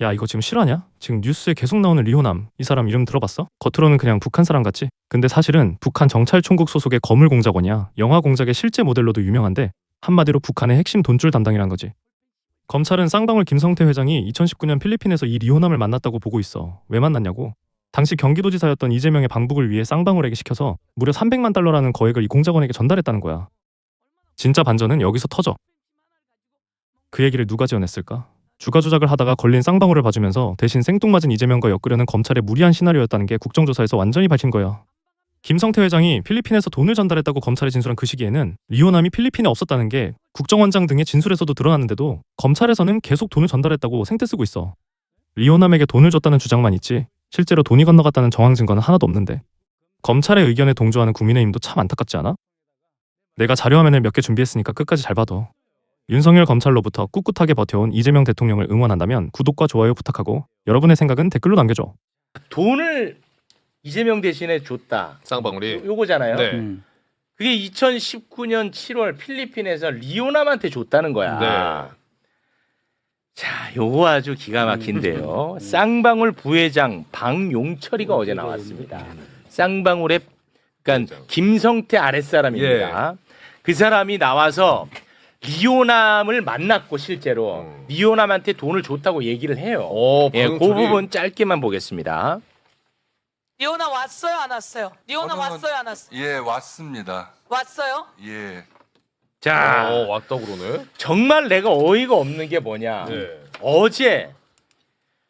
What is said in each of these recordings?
야, 이거 지금 실화냐? 지금 뉴스에 계속 나오는 리호남, 이 사람 이름 들어봤어? 겉으로는 그냥 북한 사람 같지? 근데 사실은 북한 정찰총국 소속의 거물 공작원이야. 영화 공작의 실제 모델로도 유명한데 한마디로 북한의 핵심 돈줄 담당이란 거지. 검찰은 쌍방울 김성태 회장이 2019년 필리핀에서 이 리호남을 만났다고 보고 있어. 왜 만났냐고? 당시 경기도지사였던 이재명의 방북을 위해 쌍방울에게 시켜서 무려 300만 달러라는 거액을 이 공작원에게 전달했다는 거야. 진짜 반전은 여기서 터져. 그 얘기를 누가 지어냈을까? 주가 조작을 하다가 걸린 쌍방울을 봐주면서 대신 생뚱맞은 이재명과 엮으려는 검찰의 무리한 시나리오였다는 게 국정조사에서 완전히 밝힌 거야. 김성태 회장이 필리핀에서 돈을 전달했다고 검찰에 진술한 그 시기에는 리호남이 필리핀에 없었다는 게 국정원장 등의 진술에서도 드러났는데도 검찰에서는 계속 돈을 전달했다고 생떼 쓰고 있어. 리호남에게 돈을 줬다는 주장만 있지 실제로 돈이 건너갔다는 정황 증거는 하나도 없는데 검찰의 의견에 동조하는 국민의힘도 참 안타깝지 않아? 내가 자료화면을 몇 개 준비했으니까 끝까지 잘 봐둬. 윤석열 검찰로부터 꿋꿋하게 버텨온 이재명 대통령을 응원한다면 구독과 좋아요 부탁하고 여러분의 생각은 댓글로 남겨줘. 돈을 이재명 대신에 줬다. 쌍방울이. 요거잖아요. 네. 그게 2019년 7월 필리핀에서 리오남한테 줬다는 거야. 네. 자, 요거 아주 기가 막힌데요. 쌍방울 부회장 방용철이가 어제 나왔습니다. 쌍방울의 그러니까 김성태 아랫사람입니다. 그 사람이 나와서 리오남을 만났고 실제로 리오남한테 돈을 줬다고 얘기를 해요. 예, 그 부분 짧게만 보겠습니다. 리오남 왔어요, 안 왔어요? 리오남 왔어요, 안 왔어요? 예, 왔습니다. 왔어요? 예. 자, 왔다 그러네. 정말 내가 어이가 없는 게 뭐냐. 네. 어제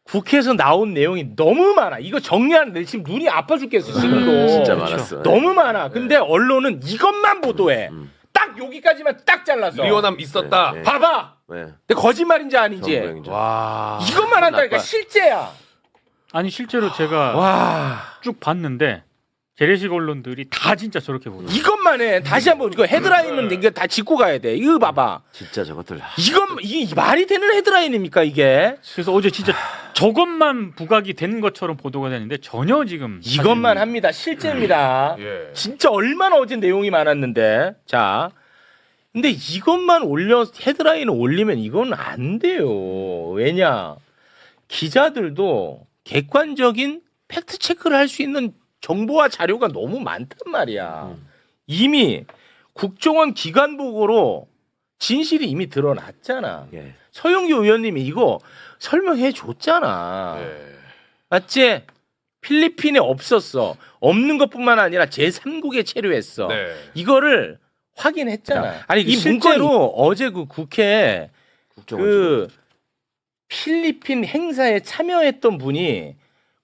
국회에서 나온 내용이 너무 많아. 이거 정리하는데 지금 눈이 아파 죽겠어, 지금도. 진짜 많았어. 너무 많아. 근데 언론은 이것만 보도해. 딱 여기까지만 딱 잘라서. 리오남 있었다. 네. 봐봐. 네. 내 거짓말인지 아닌지. 정부행정. 와. 이것만 한다니까 나빠. 실제야. 아니 실제로 제가 와. 쭉 봤는데 재래식 언론들이 다 진짜 저렇게 보여. 이것만 해. 다시 한번 이거 헤드라인은 이거 다 짚고 가야 돼. 이거 봐봐. 진짜 저것들. 이게 말이 되는 헤드라인입니까 이게? 그래서 어제 진짜 저것만 부각이 된 것처럼 보도가 되는데 전혀 지금 이것만 합니다. 실제입니다. 예. 진짜 얼마나 어제 내용이 많았는데. 자. 근데 이것만 헤드라인을 올리면 이건 안 돼요. 왜냐? 기자들도 객관적인 팩트 체크를 할 수 있는 정보와 자료가 너무 많단 말이야. 이미 국정원 기관 보고로 진실이 이미 드러났잖아. 예. 서영교 의원님이 이거 설명해 줬잖아. 예. 맞지? 필리핀에 없었어. 없는 것뿐만 아니라 제3국에 체류했어. 네. 이거를 확인했잖아. 아니, 이 실제로 어제 그 국회 그 필리핀 행사에 참여했던 분이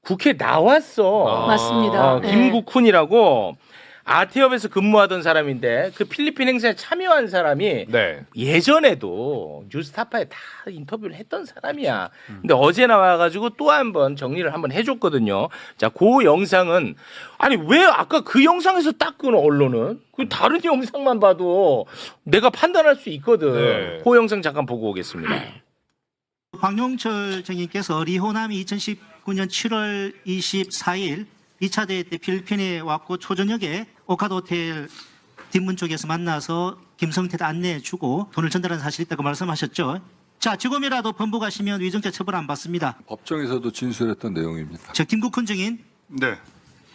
국회 나왔어. 맞습니다. 김국훈이라고 아태협에서 근무하던 사람인데 그 필리핀 행사에 참여한 사람이 네. 예전에도 뉴스타파에 다 인터뷰를 했던 사람이야. 근데 어제 나와가지고 또 한 번 정리를 한번 해줬거든요. 자, 그 영상은 아니 왜 아까 그 영상에서 딱 끊어 언론은 그 다른 영상만 봐도 내가 판단할 수 있거든. 네. 그 영상 잠깐 보고 오겠습니다. 방용철 정님께서 리호남이 2019년 7월 24일 2차 대회 때 필리핀에 왔고 초저녁에 오카도 호텔 뒷문 쪽에서 만나서 김성태를 안내해주고 돈을 전달한 사실이 있다고 말씀하셨죠. 자, 지금이라도 번복하시면 위정죄 처벌 안 받습니다. 법정에서도 진술했던 내용입니다. 저 김국훈 증인. 네.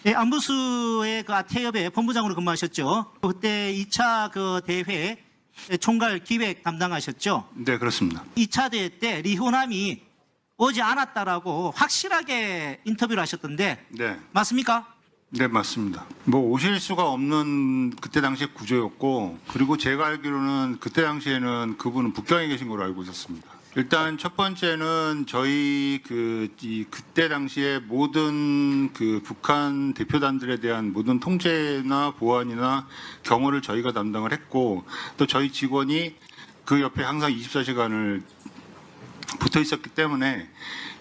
네, 안부수의 그 아태협에 본부장으로 근무하셨죠. 그때 2차 그 대회 총괄 기획 담당하셨죠. 네, 그렇습니다. 2차 대회 때 리호남이 오지 않았다라고 확실하게 인터뷰를 하셨던데 네. 맞습니까? 네, 맞습니다. 뭐 오실 수가 없는 그때 당시의 구조였고, 그리고 제가 알기로는 그때 당시에는 그분은 북경에 계신 걸로 알고 있었습니다. 일단 첫 번째는 저희 그때 당시에 모든 그 북한 대표단들에 대한 모든 통제나 보안이나 경호를 저희가 담당을 했고, 또 저희 직원이 그 옆에 항상 24시간을 붙어 있었기 때문에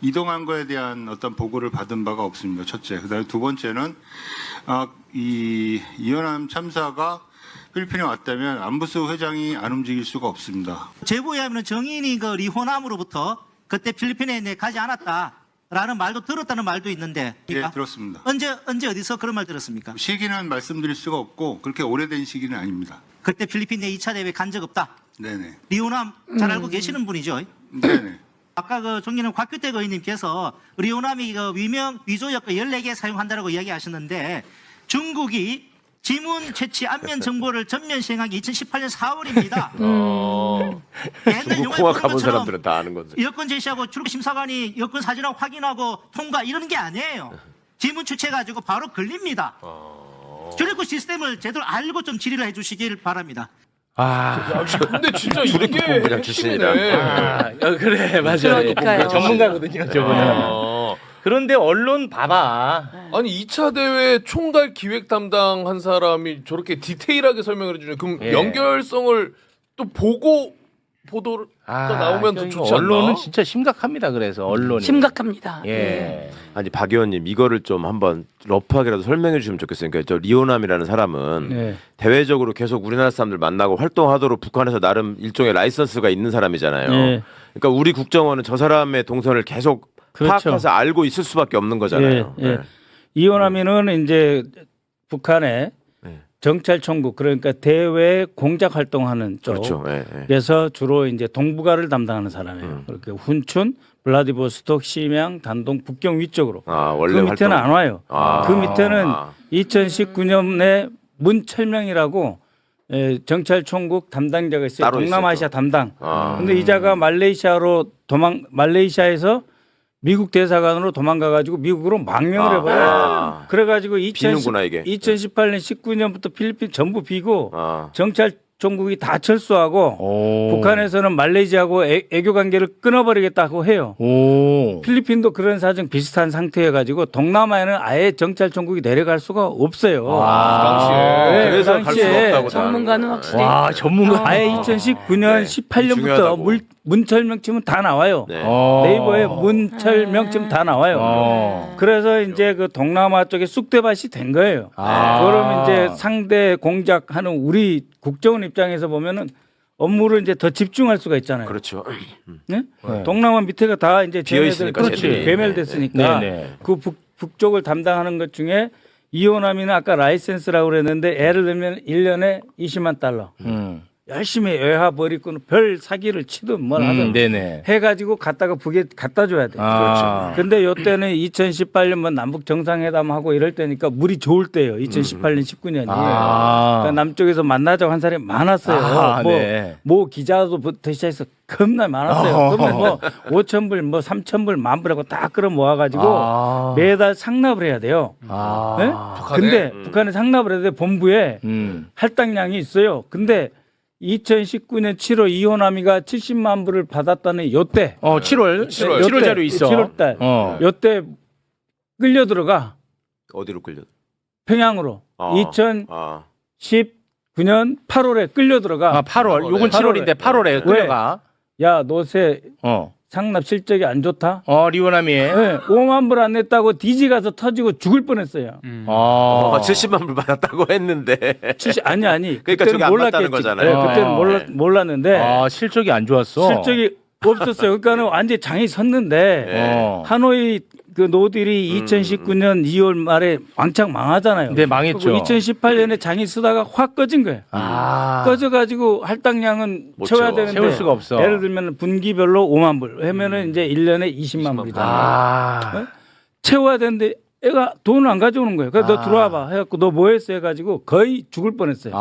이동한 거에 대한 어떤 보고를 받은 바가 없습니다. 첫째. 그다음에 두 번째는 이 이현암 참사가 필리핀에 왔다면 안부수 회장이 안 움직일 수가 없습니다. 제보에 하면 정인이 그 리호남으로부터 그때 필리핀에 가지 않았다라는 말도 들었다는 말도 있는데 예, 들었습니다. 언제 어디서 그런 말 들었습니까? 시기는 말씀드릴 수가 없고 그렇게 오래된 시기는 아닙니다. 그때 필리핀 내 2차 대회 간 적 없다. 네네. 리호남 잘 알고 계시는 분이죠. 네네. 아까 그 존경하는 곽규택 의원님께서 리오남이 그 위조여권 14개 사용한다라고 이야기하셨는데 중국이 지문 채취 안면 정보를 전면 시행한 게 2018년 4월입니다. 중국 공항 가본 사람들은 다 아는 건데. 여권 제시하고 출국 심사관이 여권 사진하고 확인하고 통과 이러는 게 아니에요. 지문 추체가지고 바로 걸립니다. 출입국 시스템을 제대로 알고 좀 질의를 해주시길 바랍니다. 근데 진짜 이게 그냥 핵심이네. 그래 맞아요. 그러니까요. 전문가거든요 저분은. 그런데 언론 봐봐. 아니 2차 대회 총괄 기획 담당한 사람이 저렇게 디테일하게 설명을 해주네. 그럼 예. 연결성을 또 보고 보도가 나오면 더 그러니까 좋지 않나? 언론은 진짜 심각합니다. 그래서 언론이 심각합니다. 예. 아니 박 의원님 이거를 좀 한번 러프하게라도 설명해 주시면 좋겠어요. 그러니까 저 리오남이라는 사람은 대외적으로 계속 우리나라 사람들 만나고 활동하도록 북한에서 나름 일종의 라이선스가 있는 사람이잖아요. 그러니까 우리 국정원은 저 사람의 동선을 계속 파악해서 알고 있을 수밖에 없는 거잖아요. 이호남이는 이제 북한의 정찰총국 그러니까 대외 공작 활동하는 쪽에서 주로 이제 동북아를 담당하는 사람이에요. 그렇게 훈춘, 블라디보스톡, 심양, 단동, 북경 위쪽으로. 원래 그 밑에는 안 와요. 그 밑에는 2019년에 문철명이라고 정찰총국 담당자가 있어요. 동남아시아 담당. 근데 이자가 말레이시아에서 미국 대사관으로 도망가가지고 미국으로 망명을 해버려요. 그래가지고 2018년, 19년부터 필리핀 전부 비고 정찰총국이 다 철수하고 북한에서는 말레이시아하고 애교 관계를 끊어버리겠다고 해요. 필리핀도 그런 사정 비슷한 상태여가지고 동남아에는 아예 정찰총국이 내려갈 수가 없어요. 당시에. 그래서 갈 수가 없다고. 전문가는 확실히. 와 전문가. 아예 2019년 18년부터 문철명 치면 다 나와요. 네이버에 문철명 치면 다 나와요. 그래서 이제 그 동남아 쪽에 쑥대밭이 된 거예요. 그러면 이제 상대 공작하는 우리 국정원 입장에서 보면은 업무를 이제 더 집중할 수가 있잖아요. 그렇죠. 네? 동남아 밑에가 다 이제 비어있으니까 괴멸됐으니까 그 북쪽을 담당하는 것 중에 이호남이는 아까 라이센스라고 그랬는데 예를 들면 1년에 20만 달러. 열심히 외화 버리고는 별 사기를 치든 뭘 하든 해가지고 갖다가 북에 갖다 줘야 돼. 그렇죠. 근데 요때는 2018년 뭐 남북 정상회담하고 이럴 때니까 물이 좋을 때예요. 2018년 19년이. 그러니까 남쪽에서 만나자고 한 사람이 많았어요. 뭐 기자도부터 시작해서 겁나 많았어요. 그러면 뭐 5,000불, 뭐 3,000불, 10,000불 하고 다 끌어 모아가지고 매달 상납을 해야 돼요. 네? 근데 북한에 상납을 해야 돼. 본부에 할당량이 있어요. 근데 2019년 7월 이호남이가 70만 불을 받았다는 요때 7월 자료 있어. 7월달 요때 끌려 들어가. 어디로 끌려? 평양으로 2019년 8월에 끌려 들어가. 8월. 요건 7월인데 8월에 끌려가. 야 너새 상납 실적이 안 좋다. 리오남이. 5만 불 안 냈다고 디지 가서 터지고 죽을 뻔했어요. 70만 불 받았다고 했는데. 아니. 그러니까 저게 안 맞다는 거잖아요. 그때는 몰랐는데. 실적이 안 좋았어. 실적이 없었어요. 그러니까는 완전히 장이 섰는데 하노이 그 노딜이 2019년 2월 말에 왕창 망하잖아요. 네, 망했죠. 2018년에 장이 쓰다가 확 꺼진 거예요. 꺼져가지고 할당량은 채워야 되는데 채울 수가 없어. 예를 들면 분기별로 5만 불 하면은 이제 1년에 20만 불이잖아요. 채워야 되는데 애가 돈을 안 가져오는 거예요. 그래서 너 들어와봐 해갖고 너 뭐 했어 해가지고 거의 죽을 뻔했어요.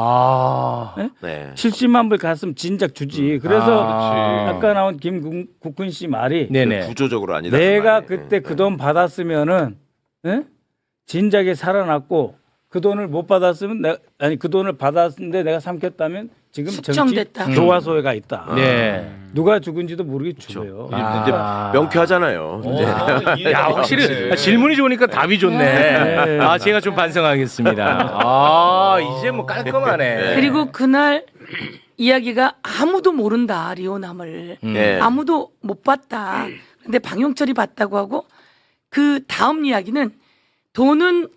70만 불 갔으면 진작 주지. 그래서 아까 나온 김국훈 씨 말이 구조적으로 아니다. 내가 그때 그 돈 받았으면은 진작에 살아났고 그 돈을 못 받았으면 그 돈을 받았는데 내가 삼켰다면 지금 정치 교화소에가 있다. 누가 죽은지도 모르게 죽어요. 이제 명쾌하잖아요. 야, 확실히 질문이 좋으니까 답이 좋네. 제가 좀 반성하겠습니다. 이제 뭐 깔끔하네. 그리고 그날 이야기가 아무도 모른다. 리오남을. 아무도 못 봤다. 근데 방용철이 봤다고 하고 그 다음 이야기는 돈은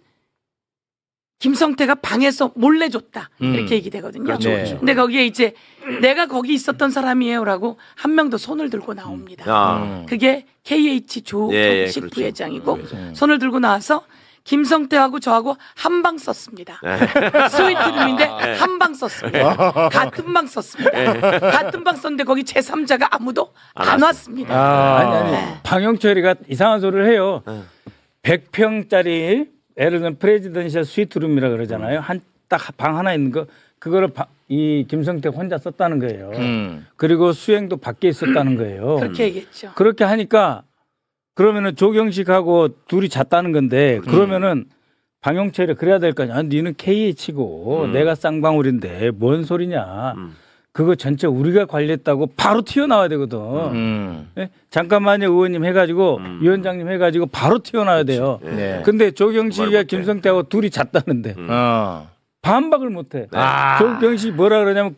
김성태가 방에서 몰래 줬다. 이렇게 얘기되거든요. 그렇죠. 근데 거기에 이제 내가 거기 있었던 사람이에요라고 한 명 더 손을 들고 나옵니다. 그게 KH 조정식 부회장이고 손을 들고 나와서 김성태하고 저하고 한 방 썼습니다. 스위트룸인데 한 방 썼습니다. 같은 방 썼습니다. 같은 방 썼는데 거기 제3자가 아무도 안 왔습니다. 아니 네. 방영철이가 이상한 소리를 해요. 100평짜리 예를 들면 프레지던셜 스위트룸이라 그러잖아요. 한 딱 방 하나 있는 거 그거를 이 김성태 혼자 썼다는 거예요. 그리고 수행도 밖에 있었다는 거예요. 그렇게 얘기했죠. 그렇게 하니까 그러면은 조경식하고 둘이 잤다는 건데 그러면은 방영철이 그래야 될 거 아니야. 니는 KH고 내가 쌍방울인데 뭔 소리냐. 그거 전체 우리가 관리했다고 바로 튀어나와야 되거든. 네? 잠깐만요 의원님 해가지고 위원장님 해가지고 바로 튀어나와야 돼요. 네. 근데 조경식이가 김성태하고 둘이 잤다는데 반박을 못해. 조경식 뭐라 그러냐면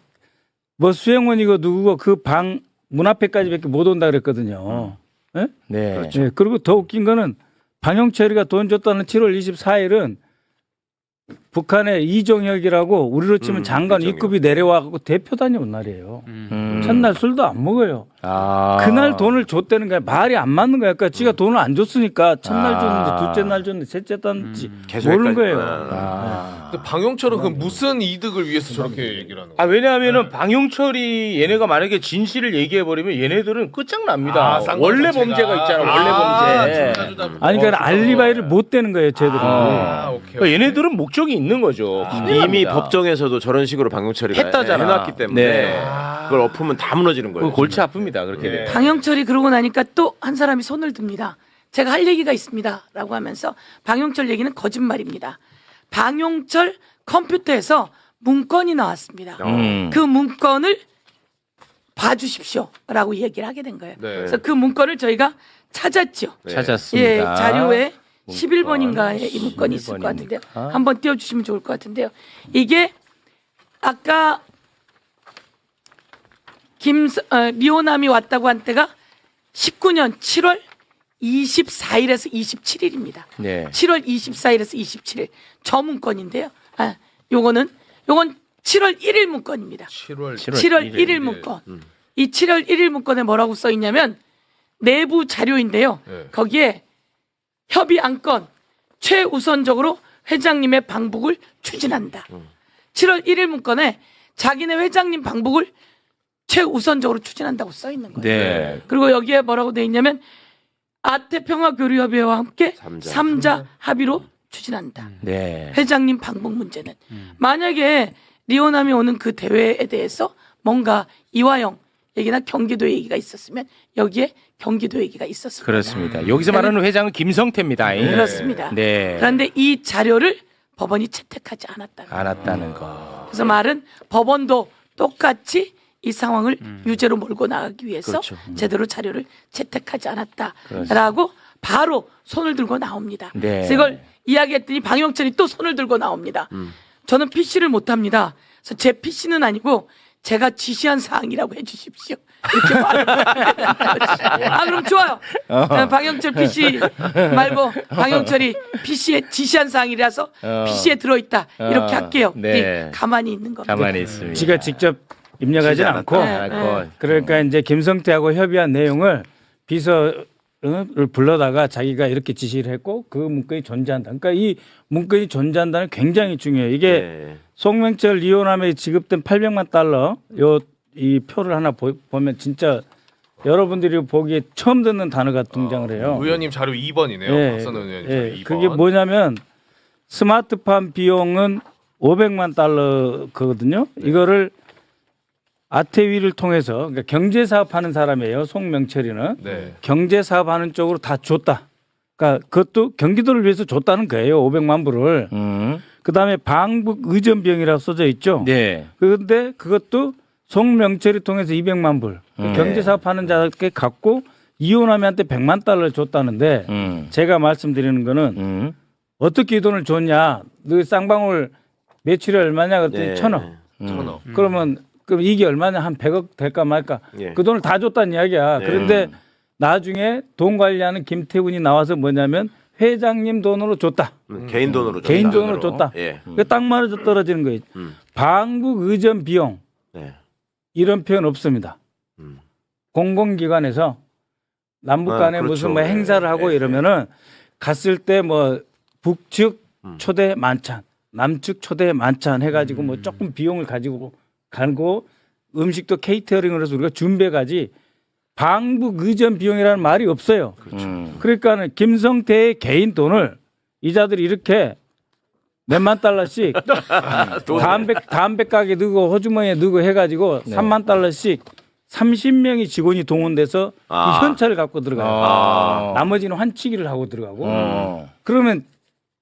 뭐 수행원이고 누구고 그 방 문 앞에까지밖에 못 온다 그랬거든요. 네? 네. 그렇죠. 네. 그리고 더 웃긴 거는 방영철이가 돈 줬다는 7월 24일은 북한의 이종혁이라고 우리로 치면 장관 이종혁. 2급이 내려와갖고 대표 다녀온 날이에요. 첫날 술도 안 먹어요. 그날 돈을 줬다는 거야. 말이 안 맞는 거야. 그러니까 지가 돈을 안 줬으니까 첫날 줬는지 둘째 날 줬는지 셋째 줬는지 모르는 거예요. 근데 방영철은 그 무슨 이득을 위해서 저렇게 얘기를 하는 거야? 왜냐하면은 방용철이 얘네가 만약에 진실을 얘기해 버리면 얘네들은 끝장납니다. 원래 범죄가 있잖아. 원래 범죄. 아니 그러니까 알리바이를 못 대는 거예요, 쟤들은. 그러니까 얘네들은 목적이 있는 거죠. 이미 법정에서도 저런 식으로 방영철이가 했다잖아. 해놨기 때문에 네. 그걸 엎으면 다 무너지는 거예요. 그 골치 아픕니다. 그렇게 되면. 방영철이 그러고 나니까 또 한 사람이 손을 듭니다. 제가 할 얘기가 있습니다라고 하면서 방영철 얘기는 거짓말입니다. 방영철 컴퓨터에서 문건이 나왔습니다. 그 문건을 봐주십시오라고 얘기를 하게 된 거예요. 네. 그래서 그 문건을 저희가 찾았죠. 찾았습니다. 예, 자료에 11번인가에 이 문건이 있을 것 11번입니까? 같은데요. 한번 띄워주시면 좋을 것 같은데요. 이게 아까 리오남이 왔다고 한 때가 19년 7월 24일에서 27일입니다. 네. 7월 24일에서 27일 저 문건인데요. 요건 7월 1일 문건입니다. 7월 1일 문건. 이 7월 1일 문건에 뭐라고 써 있냐면 내부 자료인데요. 네. 거기에 협의 안건 최우선적으로 회장님의 방북을 추진한다. 7월 1일 문건에 자기네 회장님 방북을 최우선적으로 추진한다고 써 있는 거예요. 네. 그리고 여기에 뭐라고 돼 있냐면 아태평화교류협의회와 함께 3자 합의로 추진한다. 네. 회장님 방북 문제는 만약에 리오남이 오는 그 대회에 대해서 뭔가 이화영 얘기나 경기도 얘기가 있었으면 여기에 경기도 얘기가 있었습니다. 그렇습니다. 여기서 말하는 회장은 김성태입니다. 그렇습니다. 네. 그런데 이 자료를 법원이 채택하지 않았다는 거. 그래서 말은 법원도 똑같이 이 상황을 유죄로 몰고 나가기 위해서 그렇죠. 제대로 자료를 채택하지 않았다라고 바로 손을 들고 나옵니다. 네. 그래서 이걸 이야기했더니 방영철이 또 손을 들고 나옵니다. 저는 PC를 못합니다. 그래서 제 PC는 아니고 제가 지시한 사항이라고 해주십시오. 이렇게 말을 그럼 좋아요. 방영철 PC 말고 방영철이 PC에 지시한 사항이라서 PC에 들어있다. 이렇게 할게요. 네. 가만히 있는 겁니다. 가만히 있습니다. 지가 직접 입력하지 않고 그러니까 이제 김성태하고 협의한 내용을 비서를 불러다가 자기가 이렇게 지시를 했고 그 문건이 존재한다. 그러니까 이 문건이 존재한다는 굉장히 중요해요. 이게 송명철 리오남에 지급된 800만 달러 이 표를 하나 보면 진짜 여러분들이 보기에 처음 듣는 단어가 등장을 해요. 의원님 자료 2번이네요. 박선호 의원님 자료 2번. 그게 뭐냐면 스마트팜 비용은 500만 달러거든요. 이거를 아태위를 통해서 그러니까 경제 사업하는 사람이에요. 송명철이는 네. 경제 사업하는 쪽으로 다 줬다. 그러니까 그것도 경기도를 위해서 줬다는 거예요. 500만 불을. 그다음에 방북 의전 비용이라고 써져 있죠. 네. 그런데 그것도 송명철이 통해서 200만 불. 경제 사업하는 자께 갖고 이호남이한테 100만 달러를 줬다는데 제가 말씀드리는 거는 어떻게 이 돈을 줬냐? 너 쌍방울 매출이 얼마냐? 그랬더니 1,000억. 1,000억. 그러면 이게 얼마냐? 한 100억 될까 말까? 그 돈을 다 줬다는 이야기야. 그런데 나중에 돈 관리하는 김태훈이 나와서 뭐냐면 회장님 돈으로 줬다. 개인 돈으로 줬다. 개인 돈으로 줬다. 예. 그게 딱 맞아 떨어지는 거예요. 방북 의전 비용 이런 표현 없습니다. 공공기관에서 남북 간에 그렇죠. 무슨 뭐 행사를 하고 이러면은 갔을 때 뭐 북측 초대 만찬, 남측 초대 만찬 해가지고 뭐 조금 비용을 가지고 가고 음식도 케이터링을 해서 우리가 준비해가지 방북 의전 비용이라는 말이 없어요. 그러니까는 김성태의 개인 돈을 이자들이 이렇게 몇만 달러씩 담배 가게 넣고 호주머니에 넣고 해가지고 3만 달러씩 30명이 직원이 동원돼서 그 현찰을 갖고 들어가요. 나머지는 환치기를 하고 들어가고. 그러면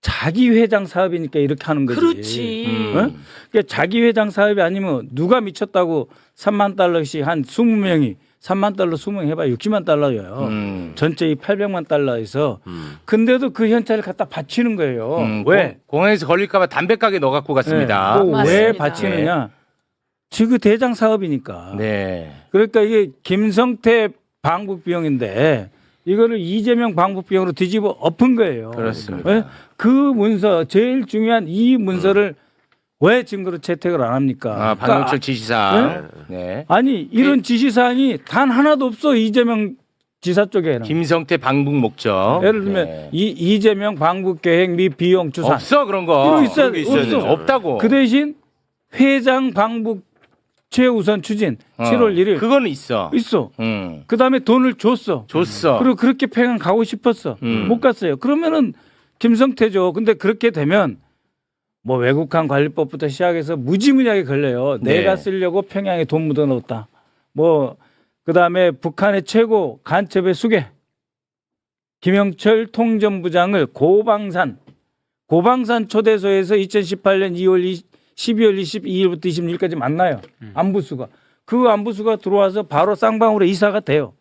자기 회장 사업이니까 이렇게 하는 거지. 그렇지. 그러니까 자기 회장 사업이 아니면 누가 미쳤다고 3만 달러씩 한 20명이 3만 달러 20명 해봐 60만 달러예요. 전체 이 800만 달러에서. 근데도 그 현찰을 갖다 바치는 거예요. 왜? 공항에서 걸릴까봐 담배 가게 넣어 갖고 갔습니다. 왜 바치느냐? 지그 대장 사업이니까. 네. 그러니까 이게 김성태 방북 비용인데 이거를 이재명 방북 비용으로 뒤집어 엎은 거예요. 그렇습니다. 왜? 그 문서 제일 중요한 이 문서를 왜 증거로 채택을 안 합니까? 박영철 지시사항. 네. 아니 이런 지시사항이 단 하나도 없어 이재명 지사 쪽에는. 김성태 방북 목적. 예를 들면 이재명 방북 계획 및 비용 추산. 없어 그런 거. 이거 있어요. 없다고. 그 대신 회장 방북 최우선 추진 7월 1일. 그거는 있어. 있어. 그다음에 돈을 줬어. 그리고 그렇게 평양 가고 싶었어. 못 갔어요. 그러면은 김성태죠. 근데 그렇게 되면 뭐 외국한 관리법부터 시작해서 무지무지하게 걸려요. 네. 내가 쓰려고 평양에 돈 묻어놓았다. 뭐 그다음에 북한의 최고 간첩의 수계 김영철 통전부장을 고방산 초대소에서 2018년 12월 22일부터 26일까지 만나요. 안부수가. 그 안부수가 들어와서 바로 쌍방울에 이사가 돼요.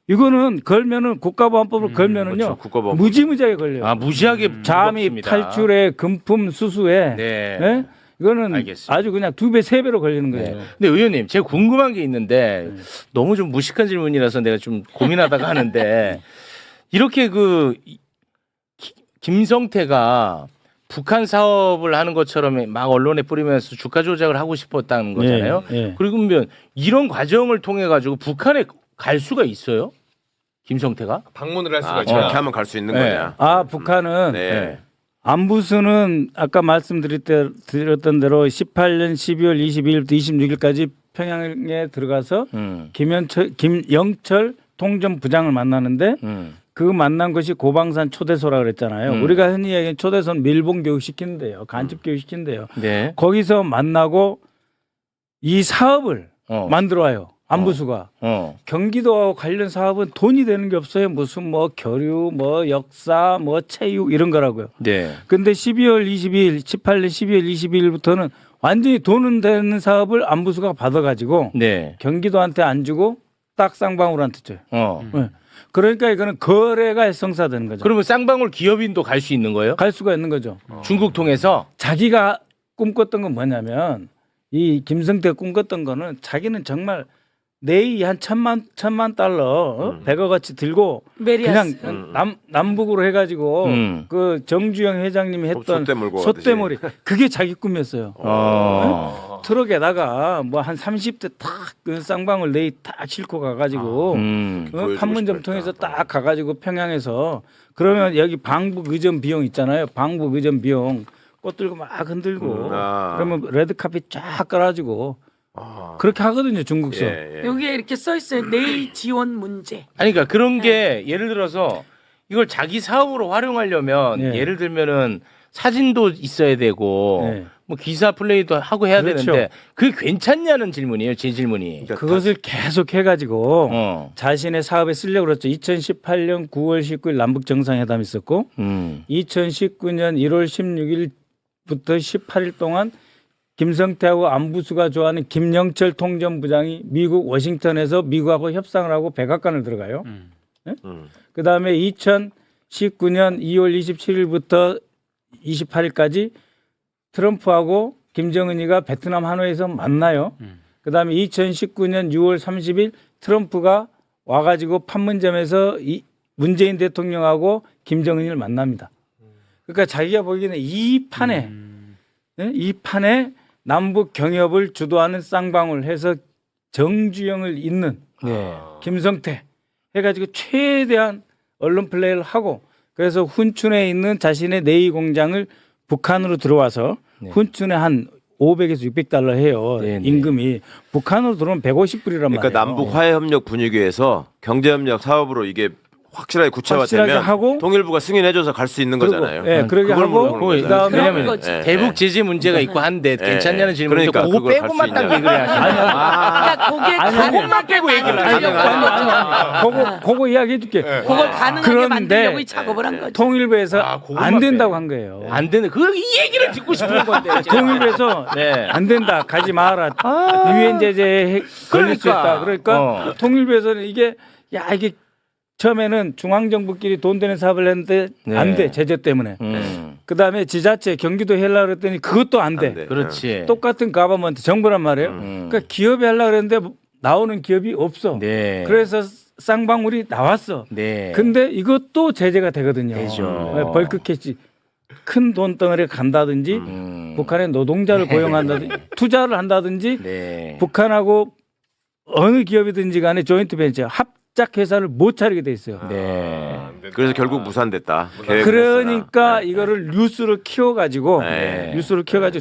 이거는 걸면은 국가보안법을 걸면은요. 그렇죠. 무지무지하게 걸려요. 무지하게 잠입, 무겁습니다. 탈출에 금품 수수에. 네. 예? 이거는 알겠습니다. 아주 그냥 2배, 3배로 걸리는 거예요. 근데 의원님, 제가 궁금한 게 있는데 너무 좀 무식한 질문이라서 내가 좀 고민하다가 하는데 이렇게 김성태가 북한 사업을 하는 것처럼 막 언론에 뿌리면서 주가 조작을 하고 싶었다는 거잖아요. 그러면 이런 과정을 통해 가지고 북한에 갈 수가 있어요? 김성태가? 방문을 할 수가 있죠. 저렇게 하면 갈 수 있는 거냐? 북한은 네. 안부수는 아까 말씀드렸던 대로 18년 12월 22일부터 26일까지 평양에 들어가서 김영철 통전부장을 만나는데 그 만난 것이 고방산 초대소라 그랬잖아요. 우리가 흔히 얘기하는 초대소는 밀봉 교육 시킨대요. 간첩 교육 시킨대요. 네. 거기서 만나고 이 사업을 만들어 와요. 안부수가. 경기도하고 관련 사업은 돈이 되는 게 없어요. 무슨 뭐 교류, 뭐 역사, 뭐 체육 이런 거라고요. 네. 근데 18년 12월 22일부터는 완전히 돈은 되는 사업을 안부수가 받아가지고 네. 경기도한테 안 주고 딱 쌍방울한테 줘요. 네. 그러니까 이거는 거래가 성사되는 거죠. 그러면 쌍방울 기업인도 갈 수 있는 거예요? 갈 수가 있는 거죠. 중국 통해서? 자기가 꿈꿨던 건 뭐냐면 이 김성태가 꿈꿨던 거는 자기는 정말 내이 한 천만 달러 100억어치 들고 메리아스. 그냥 남북으로 해가지고 그 정주영 회장님이 했던 솥대머리 그게 자기 꿈이었어요. 트럭에다가 뭐 한 30대 딱 그 쌍방울 내이 딱 싣고 가가지고 판문점 통해서 딱 가가지고 평양에서 그러면 여기 방북 의전 비용 있잖아요. 방북 의전 비용 꽃 들고 막 흔들고 그러면 레드카펫 쫙 깔아주고 그렇게 하거든요, 중국서. 여기에 이렇게 써 있어요. 내일 지원 문제. 아니, 그러니까 그런 게 예를 들어서 이걸 자기 사업으로 활용하려면 예를 들면은 사진도 있어야 되고 뭐 기사 플레이도 하고 해야 되는데 그게 괜찮냐는 질문이에요, 제 질문이. 그것을 계속 해가지고 자신의 사업에 쓰려고 그랬죠. 2018년 9월 19일 남북 정상회담이 있었고 2019년 1월 16일부터 18일 동안 김성태하고 안부수가 좋아하는 김영철 통전부장이 미국 워싱턴에서 미국하고 협상을 하고 백악관을 들어가요. 네? 그다음에 2019년 2월 27일부터 28일까지 트럼프하고 김정은이가 베트남 하노이에서 만나요. 그다음에 2019년 6월 30일 트럼프가 와가지고 판문점에서 문재인 대통령하고 김정은이를 만납니다. 그러니까 자기가 보기에는 이 판에 남북 경협을 주도하는 쌍방울 해서 정주영을 잇는 김성태 해가지고 최대한 언론 플레이를 하고 그래서 훈춘에 있는 자신의 내의 공장을 북한으로 들어와서 훈춘에 한 500에서 600달러 해요. 임금이. 북한으로 들어오면 150불이란 말이에요. 그러니까 남북 화해 협력 분위기에서 경제 협력 사업으로 이게 확실하게 구체화되면 하고 통일부가 승인해줘서 갈 수 있는 거잖아요. 네, 그렇게 하고 그다음에 왜냐면 대북 제재 문제가 있고 한데 괜찮냐는 질문인데 그러니까 그거 빼고만 딱 얘기를 하시네. 그러니까 거기에 그것만 빼고 얘기를 하시는 거야. 그거 이야기해 줄게. 그걸 가능하게 만들려고 이 작업을 한 거죠. 통일부에서 안 된다고 한 거예요. 안 되는 이 얘기를 듣고 싶은 건데. 통일부에서 안 된다. 가지 마라. 유엔 제재에 걸릴 수 있다. 그러니까 통일부에서는 이게 처음에는 중앙정부끼리 돈 되는 사업을 했는데 안 돼. 제재 때문에. 그다음에 지자체 경기도 하려고 그랬더니 그것도 안 돼. 그렇지. 똑같은 가버먼트 정부란 말이에요. 그러니까 기업이 하려고 그랬는데 나오는 기업이 없어. 그래서 쌍방울이 나왔어. 근데 이것도 제재가 되거든요. 되죠. 벌크 캐치. 큰 돈 덩어리가 간다든지 북한의 노동자를 고용한다든지 투자를 한다든지 북한하고 어느 기업이든지 간에 조인트 벤처 합작 회사를 못 차리게 돼 있어요. 그래서 결국 무산됐다. 그러니까 이거를 뉴스를 키워가지고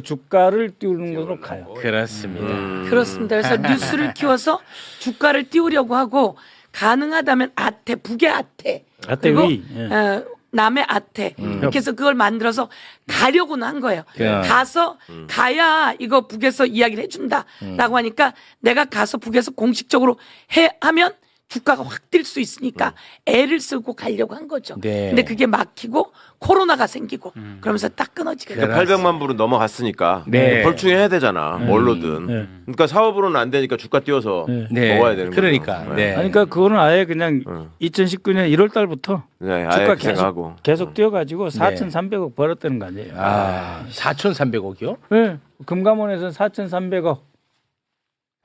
주가를 띄우는 것으로 가요. 그렇습니다. 그렇습니다. 그래서 뉴스를 키워서 주가를 띄우려고 하고 가능하다면 북의 아태 그리고 위. 남의 아태 이렇게 해서 그걸 만들어서 가려고는 한 거예요. 가서 가야 이거 북에서 이야기를 해준다라고 하니까 내가 가서 북에서 공식적으로 하면 주가가 확 뛸 수 있으니까 애를 쓰고 가려고 한 거죠. 근데 그게 막히고 코로나가 생기고 그러면서 딱 끊어지게 돼요. 800만 불은 넘어갔으니까 벌충해야 되잖아. 뭘로든. 그러니까 사업으로는 안 되니까 주가 띄워서 먹어야 되는 거죠. 그러니까. 그러니까 그거는 아예 그냥 2019년 1월 달부터 주가 계속 뛰어가지고 4,300억 벌었다는 거 아니에요. 4,300억이요? 네. 금감원에서는 4,300억.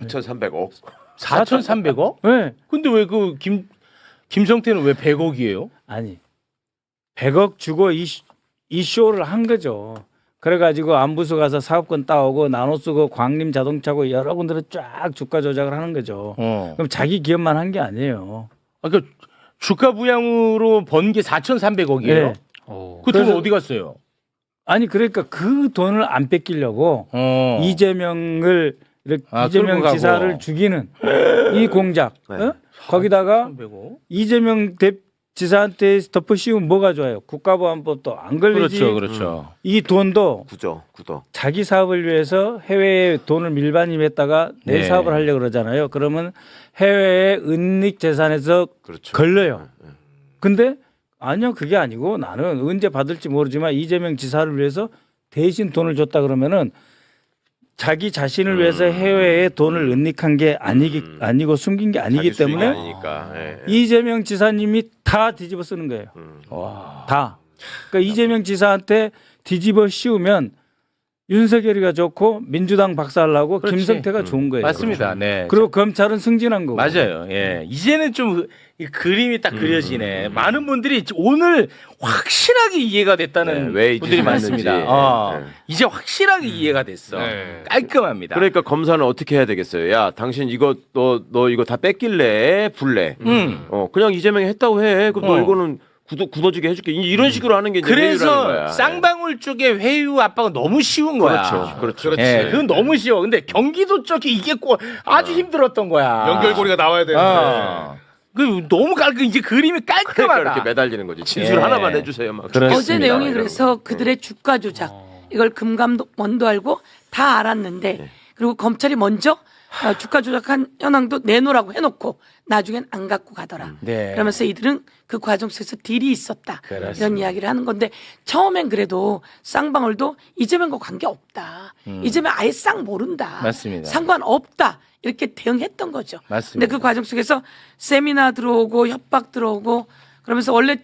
4,300억. 4,300억? 네. 근데 왜 김성태는 왜 100억이에요? 아니 100억 주고 이 쇼를 한 거죠. 그래가지고 안부수 가서 사업권 따오고 나눠 쓰고 광림 자동차고 여러 군데를 쫙 주가 조작을 하는 거죠. 그럼 자기 기업만 한 게 아니에요. 그러니까 주가 부양으로 번 게 4,300억이에요? 그 돈 어디 갔어요? 아니 그러니까 그 돈을 안 뺏기려고 이재명을 이재명 지사를 죽이는 이 공작. 거기다가 300억? 이재명 지사한테 덮어 씌우면 뭐가 좋아요? 국가보안법도 안 걸리지. 그렇죠. 이 돈도 구도. 자기 사업을 위해서 해외에 돈을 밀반입했다가 내 사업을 하려고 그러잖아요. 그러면 해외의 은닉 재산에서 걸려요. 근데 아니요, 그게 아니고 나는 언제 받을지 모르지만 이재명 지사를 위해서 대신 돈을 줬다 그러면은 자기 자신을 위해서 해외에 돈을 은닉한 게 아니고 숨긴 게 아니기 때문에 이재명 지사님이 다 뒤집어 쓰는 거예요. 다. 그러니까 이재명 지사한테 뒤집어 씌우면 윤석열이가 좋고 민주당 박살나고 김성태가 좋은 거예요. 맞습니다. 그리고 검찰은 승진한 거고. 맞아요. 이제는 좀 이 그림이 딱 그려지네. 많은 분들이 오늘 확실하게 이해가 됐다는 분들이 많습니다. 이제 확실하게 이해가 됐어. 깔끔합니다. 그러니까 검사는 어떻게 해야 되겠어요? 야, 당신 이거 너 이거 다 뺏길래 불래. 그냥 이재명이 했다고 해. 그럼 너 이거는 굳어지게 해줄게. 이런 식으로 하는 게 이제 그래서 거야. 쌍방울 쪽에 회유 압박은 너무 쉬운 거야. 그렇죠. 그건 너무 쉬워. 근데 경기도 쪽이 이게 아주 힘들었던 거야. 연결고리가 나와야 되는데. 너무 이제 그림이 깔끔하다. 그러니까 이렇게 매달리는 거지. 진술 하나만 해주세요. 막. 어제 내용이 그래서 그들의 주가 조작 이걸 금감원도 알고 다 알았는데 그리고 검찰이 먼저 주가 조작한 현황도 내놓으라고 해놓고 나중엔 안 갖고 가더라. 그러면서 이들은 그 과정 속에서 딜이 있었다. 이런 이야기를 하는 건데 처음엔 그래도 쌍방울도 이재명과 관계없다. 이재명 아예 쌍 모른다. 맞습니다. 상관없다. 이렇게 대응했던 거죠. 맞습니다. 근데 그 과정 속에서 세미나 들어오고 협박 들어오고 그러면서 원래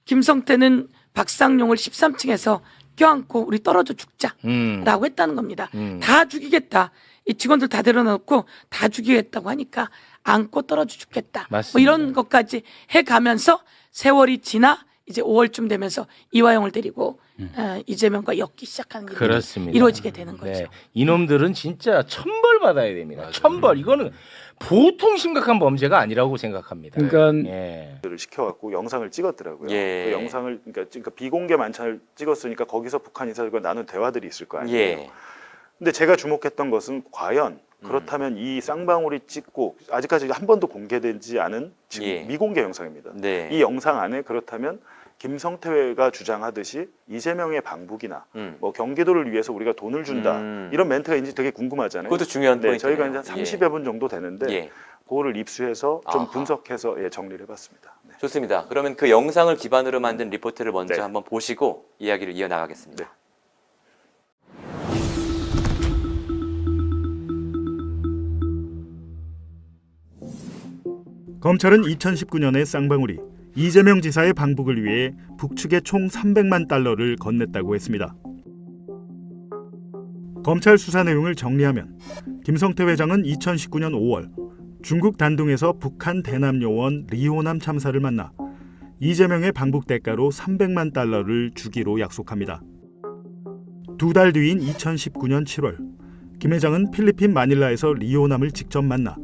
김성태는 박상용을 13층에서 껴안고 우리 떨어져 죽자라고 했다는 겁니다. 다 죽이겠다. 이 직원들 다 데려놓고 다 죽이겠다고 하니까 안고 떨어져 죽겠다. 뭐 이런 것까지 해가면서 세월이 지나 이제 5월쯤 되면서 이화영을 데리고 이재명과 엮기 시작하는 일이 그렇습니다. 이루어지게 되는 거죠. 네. 이놈들은 진짜 천벌 받아야 됩니다. 천벌. 이거는 보통 심각한 범죄가 아니라고 생각합니다. 그러니까 예. 를 시켜갖고 영상을 찍었더라고요. 예. 그 영상을 그러니까 비공개 만찬을 찍었으니까 거기서 북한 인사들과 나눈 대화들이 있을 거 아니에요. 예. 근데 제가 주목했던 것은 과연 그렇다면 이 쌍방울이 찍고 아직까지 한 번도 공개되지 않은 지금 예. 미공개 영상입니다. 네. 이 영상 안에 그렇다면 김성태가 주장하듯이 이재명의 방북이나 뭐 경기도를 위해서 우리가 돈을 준다 이런 멘트가 있는지 되게 궁금하잖아요. 그것도 중요한 네, 포인트네요. 저희가 이제 30여 분 정도 되는데 예. 그거를 입수해서 좀 아하. 분석해서 정리를 해봤습니다. 네. 좋습니다. 그러면 그 영상을 기반으로 만든 리포트를 먼저 네. 한번 보시고 이야기를 이어나가겠습니다. 네. 검찰은 2019년에 쌍방울이 이재명 지사의 방북을 위해 북측에 총 300만 달러를 건넸다고 했습니다. 검찰 수사 내용을 정리하면 김성태 회장은 2019년 5월 중국 단둥에서 북한 대남 요원 리호남 참사를 만나 이재명의 방북 대가로 300만 달러를 주기로 약속합니다. 2달 뒤인 2019년 7월 김 회장은 필리핀 마닐라에서 리호남을 직접 만나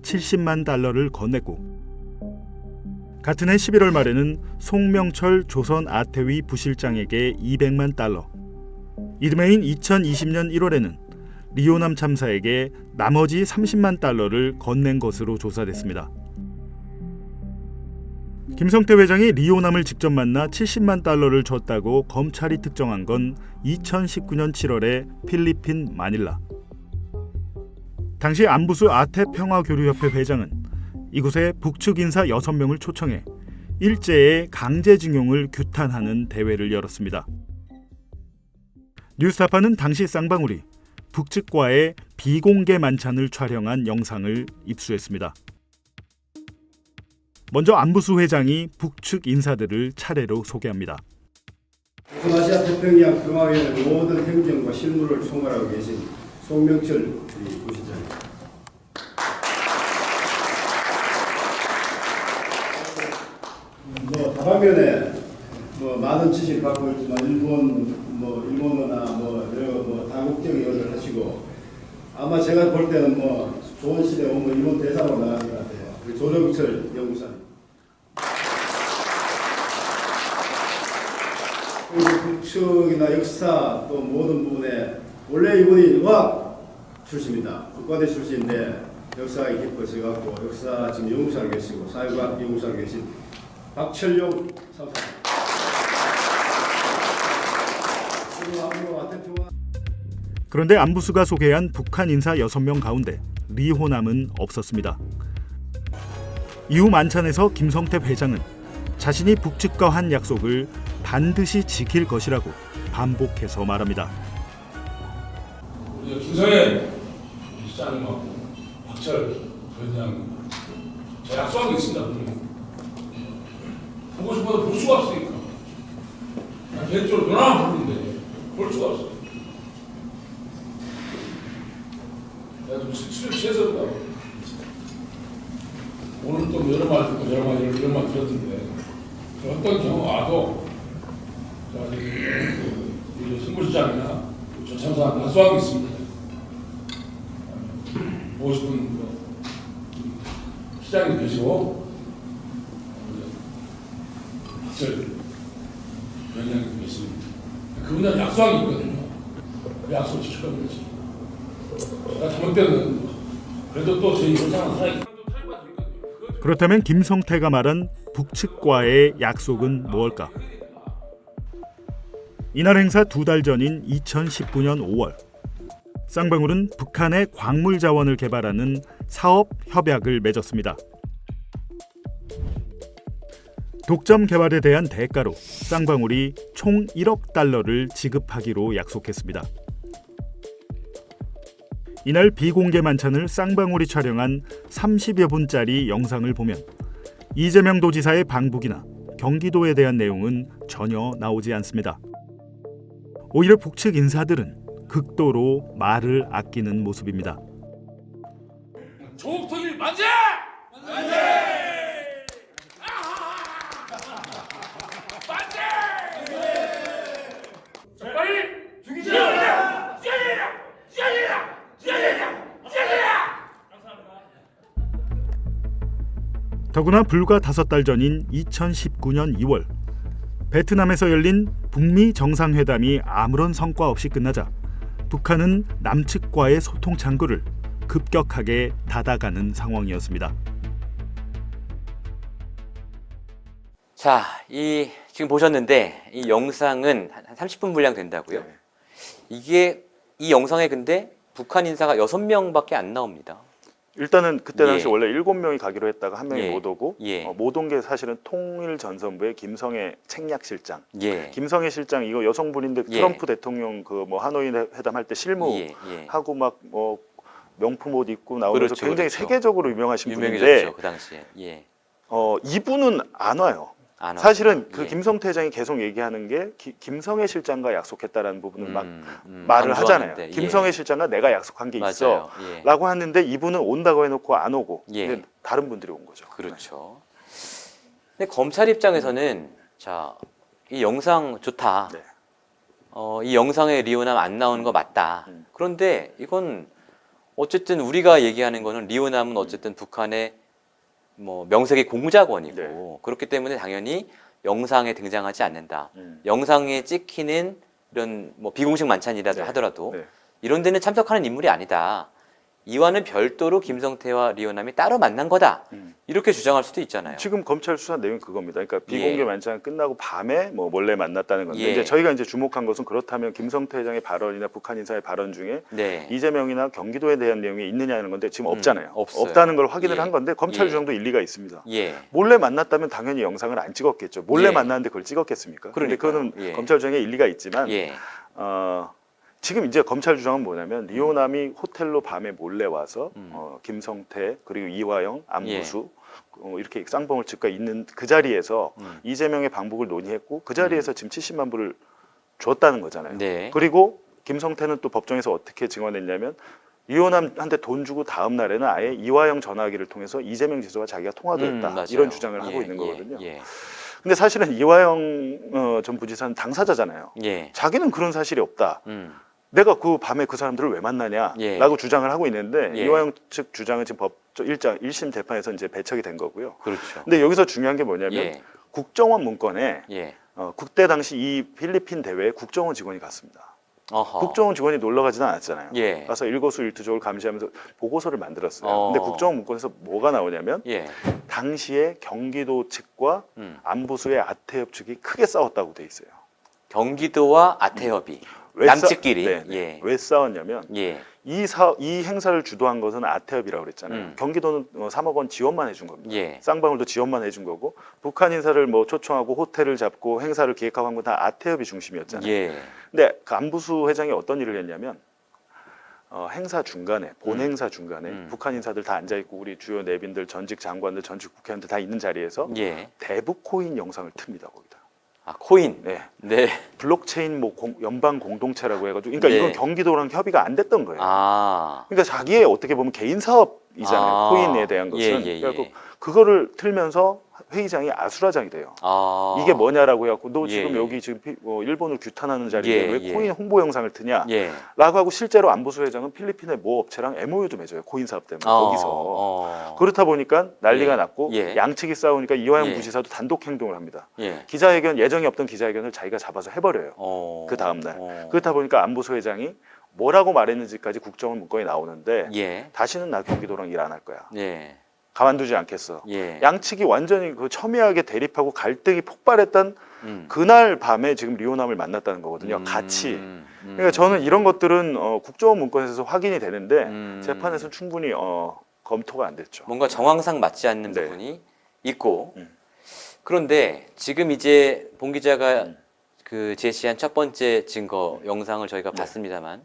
70만 달러를 건넸고 같은 해 11월 말에는 송명철 조선 아태위 부실장에게 200만 달러 이듬해인 2020년 1월에는 리호남 참사에게 나머지 30만 달러를 건넨 것으로 조사됐습니다. 김성태 회장이 리호남을 직접 만나 70만 달러를 줬다고 검찰이 특정한 건 2019년 7월에 필리핀 마닐라. 당시 안부수 아태평화교류협회 회장은 이곳에 북측 인사 6명을 초청해 일제의 강제징용을 규탄하는 대회를 열었습니다. 뉴스타파는 당시 쌍방울이 북측과의 비공개 만찬을 촬영한 영상을 입수했습니다. 먼저 안부수 회장이 북측 인사들을 차례로 소개합니다. 동아시아 태평양 평화위원회 모든 행정과 실무를 총괄하고 계신 송명철 부시장입니다. 다방면에 많은 지식을 갖고 있지만 일본어나 여러 다국적 영어를 하시고 아마 제가 볼 때는 좋은 시대 오면 일본 대사로 나갈 것 같아요. 조정철 연구사님. 그리고 북측이나 역사 또 모든 부분에 원래 이분이 의학 출신입니다. 국과대 출신인데 역사에 깊어져갖고 역사 지금 연구사로 계시고 사회과학 연구사로 계신 박철용 사무사님. 그런데 안부수가 소개한 북한 인사 6명 가운데 리호남은 없었습니다. 이후 만찬에서 김성태 회장은 자신이 북측과 한 약속을 반드시 지킬 것이라고 반복해서 말합니다. 김성애 시장님하고 박철 회장 제가 약속한 게 있습니다. 보고 싶어도 볼 수가 없으니까 개인적으로 전화만 부르는데 볼 수가 없어. 내가 좀 수치를 취해서 그런가. 오늘 또 여러 말 듣고 여러 말 들었는데 어떤 경우 와도 우리 선물시장이나 저 참사 약속한 게 있습니다. 보고 싶은 시장이 계시고 박철 위원장님 계십니다. 그분들 약속한 게 있거든요. 약속 지켜가는 거지. 제가 잘못되면 그래도 또 저희 회사는 살아있고. 그렇다면 김성태가 말한 북측과의 약속은 무엇일까? 이날 행사 2달 전인 2019년 5월 쌍방울은 북한의 광물 자원을 개발하는 사업 협약을 맺었습니다. 독점 개발에 대한 대가로 쌍방울이 총 1억 달러를 지급하기로 약속했습니다. 이날 비공개 만찬을 쌍방울이 촬영한 30여 분짜리 영상을 보면 이재명 도지사의 방북이나 경기도에 대한 내용은 전혀 나오지 않습니다. 오히려 북측 인사들은 극도로 말을 아끼는 모습입니다. 조국통일 만세! 만세! 더구나 불과 5달 전인 2019년 2월 베트남에서 열린 북미 정상회담이 아무런 성과 없이 끝나자 북한은 남측과의 소통 창구를 급격하게 닫아가는 상황이었습니다. 자, 지금 보셨는데 이 영상은 한 30분 분량 된다고요? 네. 이 영상에 근데 북한 인사가 6명밖에 안 나옵니다. 일단은 그때 당시 예. 원래 7명이 가기로 했다가 한 명이 예. 못 오고 예. 못 온 게 사실은 통일전선부의 김성애 책략실장. 예. 김성애 실장 이거 여성분인데 예. 트럼프 대통령 그 뭐 하노이 회담할 때 실무하고 막 뭐 명품 옷 입고 나오면서 그렇죠, 굉장히 그렇죠. 세계적으로 유명하신 분인데 유명해졌죠 그 당시에. 예. 이분은 안 와요. 안 사실은 왔죠. 그 예. 김성태 회장이 계속 얘기하는 게 김성애 실장과 약속했다라는 부분을 막 말을 말을 하잖아요. 예. 김성애 실장과 내가 약속한 게 맞아요. 있어 예. 라고 하는데 이분은 온다고 해놓고 안 오고 예. 근데 다른 분들이 온 거죠. 그렇죠. 근데 검찰 입장에서는 자, 이 영상 좋다. 네. 이 영상에 리오남 안 나오는 거 맞다. 그런데 이건 어쨌든 우리가 얘기하는 거는 리오남은 어쨌든 북한의 뭐 명색의 공작원이고 네. 그렇기 때문에 당연히 영상에 등장하지 않는다. 영상에 찍히는 이런 뭐 비공식 만찬이라도 네. 하더라도 네. 이런 데는 참석하는 인물이 아니다. 이와는 별도로 김성태와 리오남이 따로 만난 거다. 이렇게 주장할 수도 있잖아요. 지금 검찰 수사 내용이 그겁니다. 그러니까 비공개 예. 만찬 끝나고 밤에 뭐 몰래 만났다는 건데 예. 이제 저희가 이제 주목한 것은 그렇다면 김성태 회장의 발언이나 북한 인사의 발언 중에 네. 이재명이나 경기도에 대한 내용이 있느냐는 건데 지금 없잖아요. 없어요. 없다는 걸 확인을 예. 한 건데 검찰 예. 주장도 일리가 있습니다. 예. 몰래 만났다면 당연히 영상을 안 찍었겠죠. 몰래 예. 만났는데 그걸 찍었겠습니까? 그런데 그러니까요. 그거는 예. 검찰 주장에 일리가 있지만 예. 지금 이제 검찰 주장은 뭐냐면 리오남이 호텔로 밤에 몰래 와서 김성태 그리고 이화영, 안부수 이렇게 쌍방울 측과 있는 그 자리에서 이재명의 방북을 논의했고 그 자리에서 지금 70만 불을 줬다는 거잖아요. 네. 그리고 김성태는 또 법정에서 어떻게 증언했냐면 리오남한테 돈 주고 다음 날에는 아예 이화영 전화기를 통해서 이재명 지사와 자기가 통화도 했다 맞아요. 이런 주장을 하고 예, 있는 예, 거거든요. 예. 근데 사실은 이화영 전 부지사는 당사자잖아요. 예. 자기는 그런 사실이 없다. 내가 그 밤에 그 사람들을 왜 만나냐라고 예. 주장을 하고 있는데 예. 이화영 측 주장은 지금 법 1심 재판에서 이제 배척이 된 거고요. 그렇죠. 근데 여기서 중요한 게 뭐냐면 예. 국정원 문건에 예. 그때 당시 이 필리핀 대회에 국정원 직원이 갔습니다. 어허. 국정원 직원이 놀러 가지는 않았잖아요. 예. 가서 일거수일투족을 감시하면서 보고서를 만들었어요. 어. 근데 국정원 문건에서 뭐가 나오냐면 예. 당시에 경기도 측과 안보수의 아태협 측이 크게 싸웠다고 돼 있어요. 경기도와 아태협이 왜 남측끼리. 네, 예. 왜 싸웠냐면 예. 이 행사를 주도한 것은 아태협이라고 그랬잖아요. 경기도는 3억 원 지원만 해준 겁니다. 예. 쌍방울도 지원만 해준 거고 북한 인사를 뭐 초청하고 호텔을 잡고 행사를 기획하고 한 건 다 아태협이 중심이었잖아요. 예. 근데 그 안부수 회장이 어떤 일을 했냐면 행사 중간에 본행사 중간에 북한 인사들 다 앉아 있고 우리 주요 내빈들 전직 장관들 전직 국회의원들 다 있는 자리에서 예. 대북 코인 영상을 틉니다 거기다. 아, 코인. 네. 네. 블록체인 뭐 연방 공동체라고 해가지고 그러니까 네. 이건 경기도랑 협의가 안 됐던 거예요. 아. 그러니까 자기의 어떻게 보면 개인 사업이잖아요. 아. 코인에 대한 것은. 예, 예, 예. 그래서 그거를 틀면서 회의장이 아수라장이 돼요. 아. 이게 뭐냐라고 해갖고 너 예, 지금 예. 여기 지금 일본을 규탄하는 자리에 예, 왜 예. 코인 홍보 영상을 트냐? 예. 라고 하고 실제로 안보수 회장은 필리핀의 모 업체랑 MOU도 맺어요. 코인 사업 때문에 거기서. 그렇다 보니까 난리가 예. 났고 예. 양측이 싸우니까 이화영 예. 부지사도 단독 행동을 합니다. 예. 기자회견 예정이 없던 기자회견을 자기가 잡아서 해버려요. 그 다음 날. 그렇다 보니까 안보수 회장이 뭐라고 말했는지까지 국정원 문건이 나오는데 예. 다시는 나 경기도랑 일 안 할 거야. 예. 가만두지 않겠어. 예. 양측이 완전히 그 첨예하게 대립하고 갈등이 폭발했던 그날 밤에 지금 리오남을 만났다는 거거든요. 같이. 그러니까 저는 이런 것들은 국정원 문건에서 확인이 되는데 재판에서는 충분히 검토가 안 됐죠. 뭔가 정황상 맞지 않는 네. 부분이 있고 그런데 지금 이제 봉 기자가 그 제시한 첫 번째 증거 영상을 저희가 봤습니다만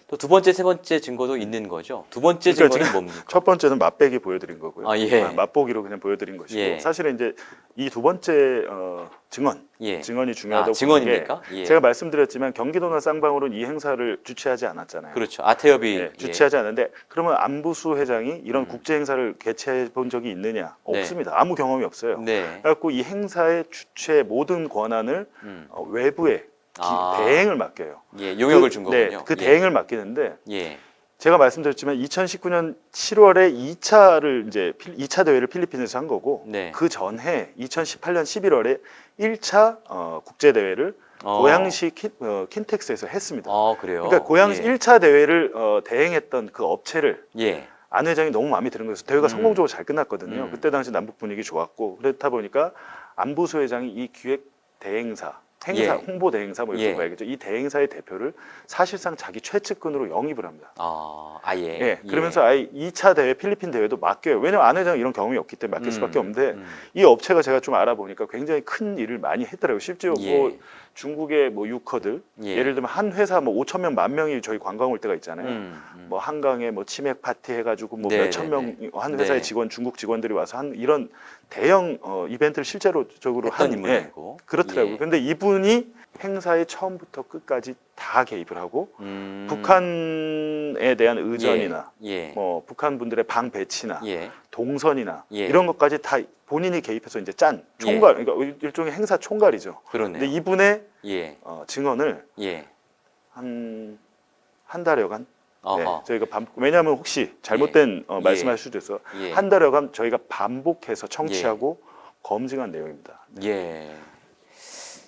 또 두 번째, 세 번째 증거도 있는 거죠. 두 번째 그러니까 증거는 지금 뭡니까? 첫 번째는 맛배기 보여드린 거고요. 아, 예. 맛보기로 그냥 보여드린 것이고 예. 사실은 이제 이 두 번째 증언, 예. 증언이 중요하다고 증언입니까? 보는 게 예. 제가 말씀드렸지만 경기도나 쌍방울은 이 행사를 주최하지 않았잖아요. 그렇죠. 아태협이 예, 주최하지 않는데 그러면 안부수 회장이 이런 국제 행사를 개최해 본 적이 있느냐? 네. 없습니다. 아무 경험이 없어요. 네. 그래갖고 이 행사의 주최 모든 권한을 외부에 아. 대행을 맡겨요. 예, 용역을 준 거군요. 네, 그 예. 대행을 맡기는데 예. 제가 말씀드렸지만 2019년 7월에 2차 대회를 필리핀에서 한 거고 네. 그 전해 2018년 11월에 1차 국제 대회를 고양시 킨텍스에서 했습니다. 그래요. 그러니까 고양시 1차 대회를 대행했던 그 업체를 예. 안 회장이 너무 마음에 드는 거여서 대회가 성공적으로 잘 끝났거든요. 그때 당시 남북 분위기 좋았고 그렇다 보니까 안보수 회장이 이 기획 대행사 예. 홍보 대행사 뭐 이렇게 예. 봐야겠죠. 이 대행사의 대표를 사실상 자기 최측근으로 영입을 합니다. 아예. 예. 그러면서 아예 2차 대회 필리핀 대회도 맡겨요. 왜냐면 안 회장은 이런 경험이 없기 때문에 맡길 수밖에 없는데 이 업체가 제가 좀 알아보니까 굉장히 큰 일을 많이 했더라고요. 실제로 뭐 중국의 뭐 유커들 예를 들면 한 회사 뭐 5천 명, 1만 명이 저희 관광 올 때가 있잖아요. 뭐 한강에 뭐 치맥 파티 해가지고 뭐 몇천 명 한 회사의 직원 중국 직원들이 와서 한 이런 대형 이벤트를 실제로적으로 한 인물이고 그렇더라고요. 근데 이분이 행사에 처음부터 끝까지 다 개입을 하고 북한에 대한 의전이나 뭐 북한 분들의 방 배치나 동선이나 이런 것까지 다 본인이 개입해서 이제 짠 총괄 그러니까 일종의 행사 총괄이죠. 그러네요. 근데 이분의 증언을 한 달여간 저희가 왜냐하면 혹시 잘못된 말씀하실 수도 있어 한 달여간 저희가 반복해서 청취하고 검증한 내용입니다. 예.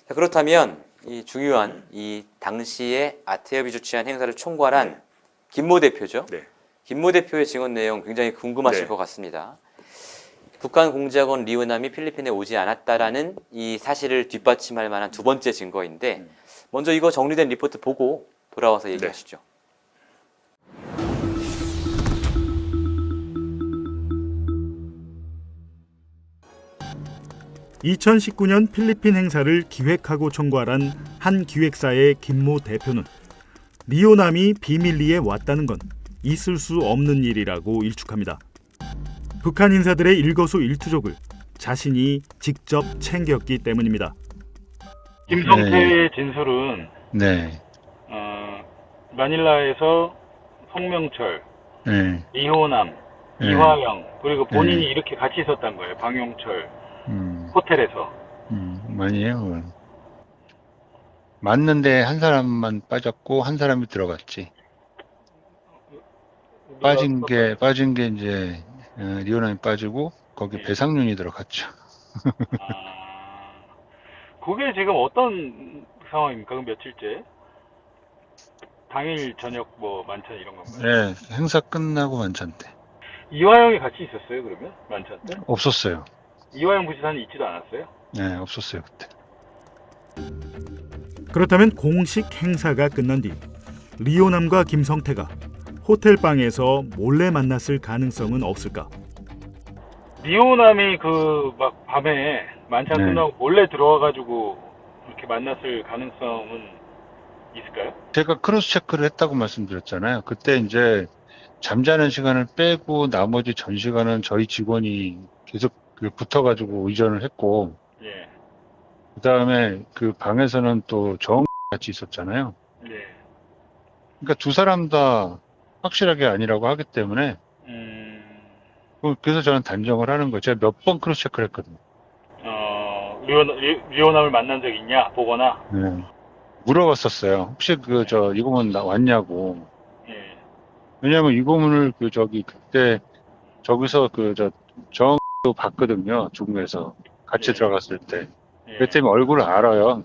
자, 그렇다면 이 중요한 이 당시에 아태협이 주최한 행사를 총괄한 김모 대표죠. 김모 대표의 증언 내용 굉장히 궁금하실 것 같습니다. 북한 공작원 리오남이 필리핀에 오지 않았다라는 이 사실을 뒷받침할 만한 두 번째 증거인데 먼저 이거 정리된 리포트 보고 돌아와서 얘기하시죠. 2019년 필리핀 행사를 기획하고 총괄한 한 기획사의 김모 대표는 리오남이 비밀리에 왔다는 건 있을 수 없는 일이라고 일축합니다. 북한 인사들의 일거수일투족을 자신이 직접 챙겼기 때문입니다. 김성태의 진술은 마닐라에서 송명철, 이호남, 이화영 그리고 본인이 이렇게 같이 있었단 거예요. 방용철 호텔에서. 아니에요. 맞는데 한 사람만 빠졌고 한 사람이 들어갔지. 빠진 게 이제 리오남이 빠지고 거기 배상윤이 들어갔죠. 그게 지금 어떤 상황입니까? 그럼 며칠째? 당일 저녁 뭐 만찬 이런 건가요? 네, 행사 끝나고 만찬 때. 이화영이 같이 있었어요, 그러면? 만찬 때? 없었어요. 이화영 부지사는 있지도 않았어요? 네, 없었어요, 그때. 그렇다면 공식 행사가 끝난 뒤 리오남과 김성태가 호텔방에서 몰래 만났을 가능성은 없을까? 리오남이 그 막 밤에 만찬 끝나고 몰래 들어와가지고 이렇게 만났을 가능성은 있을까요? 제가 크로스 체크를 했다고 말씀드렸잖아요. 그때 이제 잠자는 시간을 빼고 나머지 전 시간은 저희 직원이 계속 붙어가지고 의전을 했고, 그 다음에 그 방에서는 또 정 같이 있었잖아요. 그러니까 두 사람 다 확실하게 아니라고 하기 때문에, 그래서 저는 단정을 하는 거예요. 제가 몇 번 크로스 체크를 했거든요. 리오남을 만난 적 있냐 보거나. 물어봤었어요. 혹시 이고문 왔냐고. 왜냐면 이고문을 그때 저기서 정도 봤거든요. 중국에서 같이 들어갔을 때. 그 때문에 얼굴을 알아요.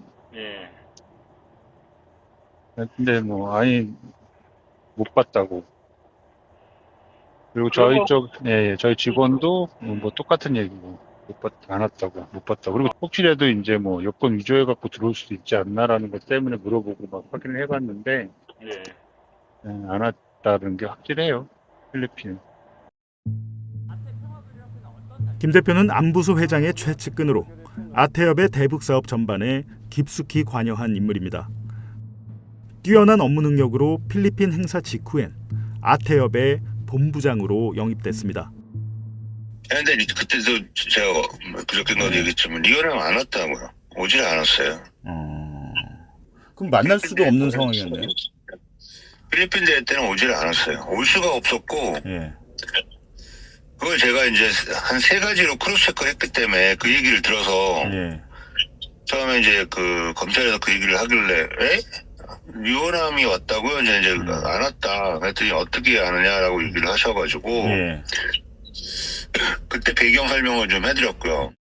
근데 못 봤다고. 그리고 저희 직원도 뭐 똑같은 얘기고 안 봤다고. 그리고 혹시라도 이제 뭐 여권 위조해갖고 들어올 수도 있지 않나라는 것 때문에 물어보고 막 확인을 해봤는데 안 왔다는 게 확실해요. 필리핀. 김 대표는 안부수 회장의 최측근으로 아태협의 대북 사업 전반에 깊숙이 관여한 인물입니다. 뛰어난 업무 능력으로 필리핀 행사 직후엔 아태협의 본부장으로 영입됐습니다. 근데 그때도 제가 그저께도 얘기했지만 리오남 안 왔다고요. 오질 않았어요. 그럼 만날 수도 없는 상황이었네요. 필리핀 대회 때는 오질 않았어요. 올 수가 없었고 그걸 제가 이제 한 3가지로 크로스 체크를 했기 때문에 그 얘기를 들어서 처음에 이제 그 검찰에서 그 얘기를 하길래 리오남이 왔다고요? 이제 안 왔다. 그랬더니 어떻게 아느냐라고 얘기를 하셔가지고 예. 그때 배경 설명을 좀 해드렸고요.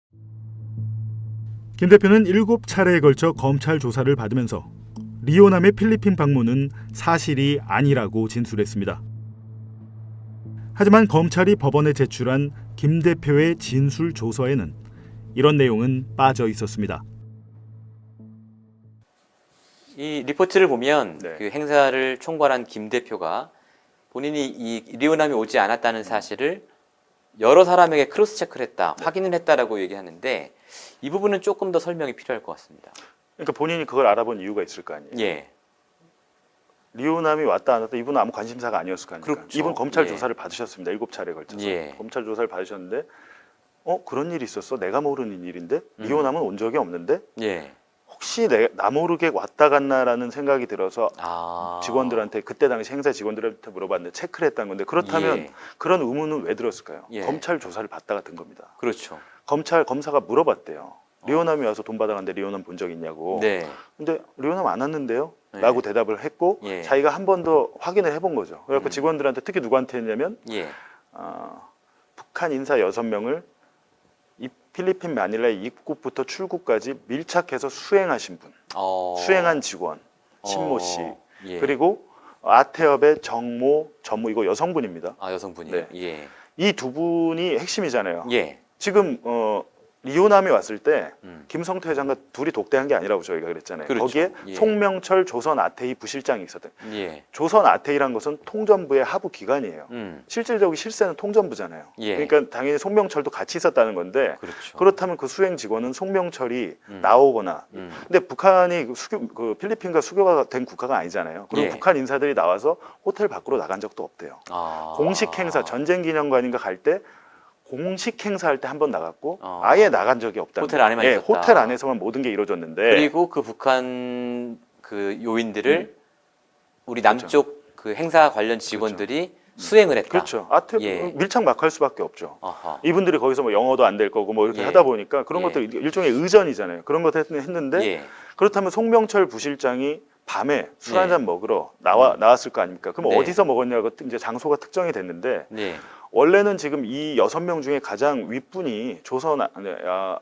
김 대표는 7차례에 걸쳐 검찰 조사를 받으면서 리오남의 필리핀 방문은 사실이 아니라고 진술했습니다. 하지만 검찰이 법원에 제출한 김 대표의 진술 조서에는 이런 내용은 빠져 있었습니다. 이 리포트를 보면 네. 그 행사를 총괄한 김 대표가 본인이 이 리오남이 오지 않았다는 사실을 여러 사람에게 크로스 체크를 했다, 확인을 했다라고 얘기하는데 이 부분은 조금 더 설명이 필요할 것 같습니다. 그러니까 본인이 그걸 알아본 이유가 있을 거 아니에요. 예. 리오남이 왔다 안 왔다 이분은 아무 관심사가 아니었을 거 아닙니까? 그렇죠. 이분 검찰 예. 조사를 받으셨습니다. 7차례에 걸쳐서. 예. 검찰 조사를 받으셨는데 그런 일이 있었어? 내가 모르는 일인데? 리오남은 온 적이 없는데? 예. 혹시 나 모르게 왔다 갔나라는 생각이 들어서 직원들한테 그때 당시 행사 직원들한테 물어봤는데 체크를 했다는 건데 그렇다면 예. 그런 의문은 왜 들었을까요? 예. 검찰 조사를 받다가 든 겁니다. 그렇죠. 검사가 물어봤대요. 리오남이 와서 돈 받아갔는데 리오남 본 적 있냐고. 네. 근데 리오남 안 왔는데요? 네. 라고 대답을 했고 예. 자기가 한 번 더 확인을 해본 거죠. 그래서 직원들한테 특히 누구한테 했냐면 예. 북한 인사 6명을 이 필리핀 마닐라의 입국부터 출국까지 밀착해서 수행하신 분, 수행한 직원 신모 씨, 예. 그리고 아태업의 정모 전무 이거 여성분입니다. 아, 여성분이. 네. 예. 이 두 분이 핵심이잖아요. 예. 지금 리오남이 왔을 때 김성태 회장과 둘이 독대한 게 아니라고 저희가 그랬잖아요. 그렇죠. 거기에 예. 송명철 조선 아태이 부실장이 있었던. 예. 조선 아태이란 것은 통전부의 하부 기관이에요. 실질적인 실세는 통전부잖아요. 예. 그러니까 당연히 송명철도 같이 있었다는 건데 그렇죠. 그렇다면 그 수행 직원은 송명철이 나오거나. 근데 북한이 필리핀과 수교가 된 국가가 아니잖아요. 그리고 예. 북한 인사들이 나와서 호텔 밖으로 나간 적도 없대요. 공식 행사 전쟁기념관인가 갈 때 공식 행사할 때 한 번 나갔고 아예 나간 적이 없다. 호텔 안에만 예, 있었다. 호텔 안에서만 모든 게 이루어졌는데 그리고 그 북한 그 요인들을 우리 남쪽 그 행사 관련 직원들이 수행을 했다. 그렇죠. 예. 밀착 막할 수밖에 없죠. 아하. 이분들이 거기서 뭐 영어도 안 될 거고 뭐 이렇게 예. 하다 보니까 그런 예. 것들 일종의 의전이잖아요. 그런 것도 했는데 예. 그렇다면 송명철 부실장이 밤에 술 예. 한잔 먹으러 나왔을 거 아닙니까? 그럼 네. 어디서 먹었냐고 이제 장소가 특정이 됐는데 네. 원래는 지금 이 6명 중에 가장 윗분이 조선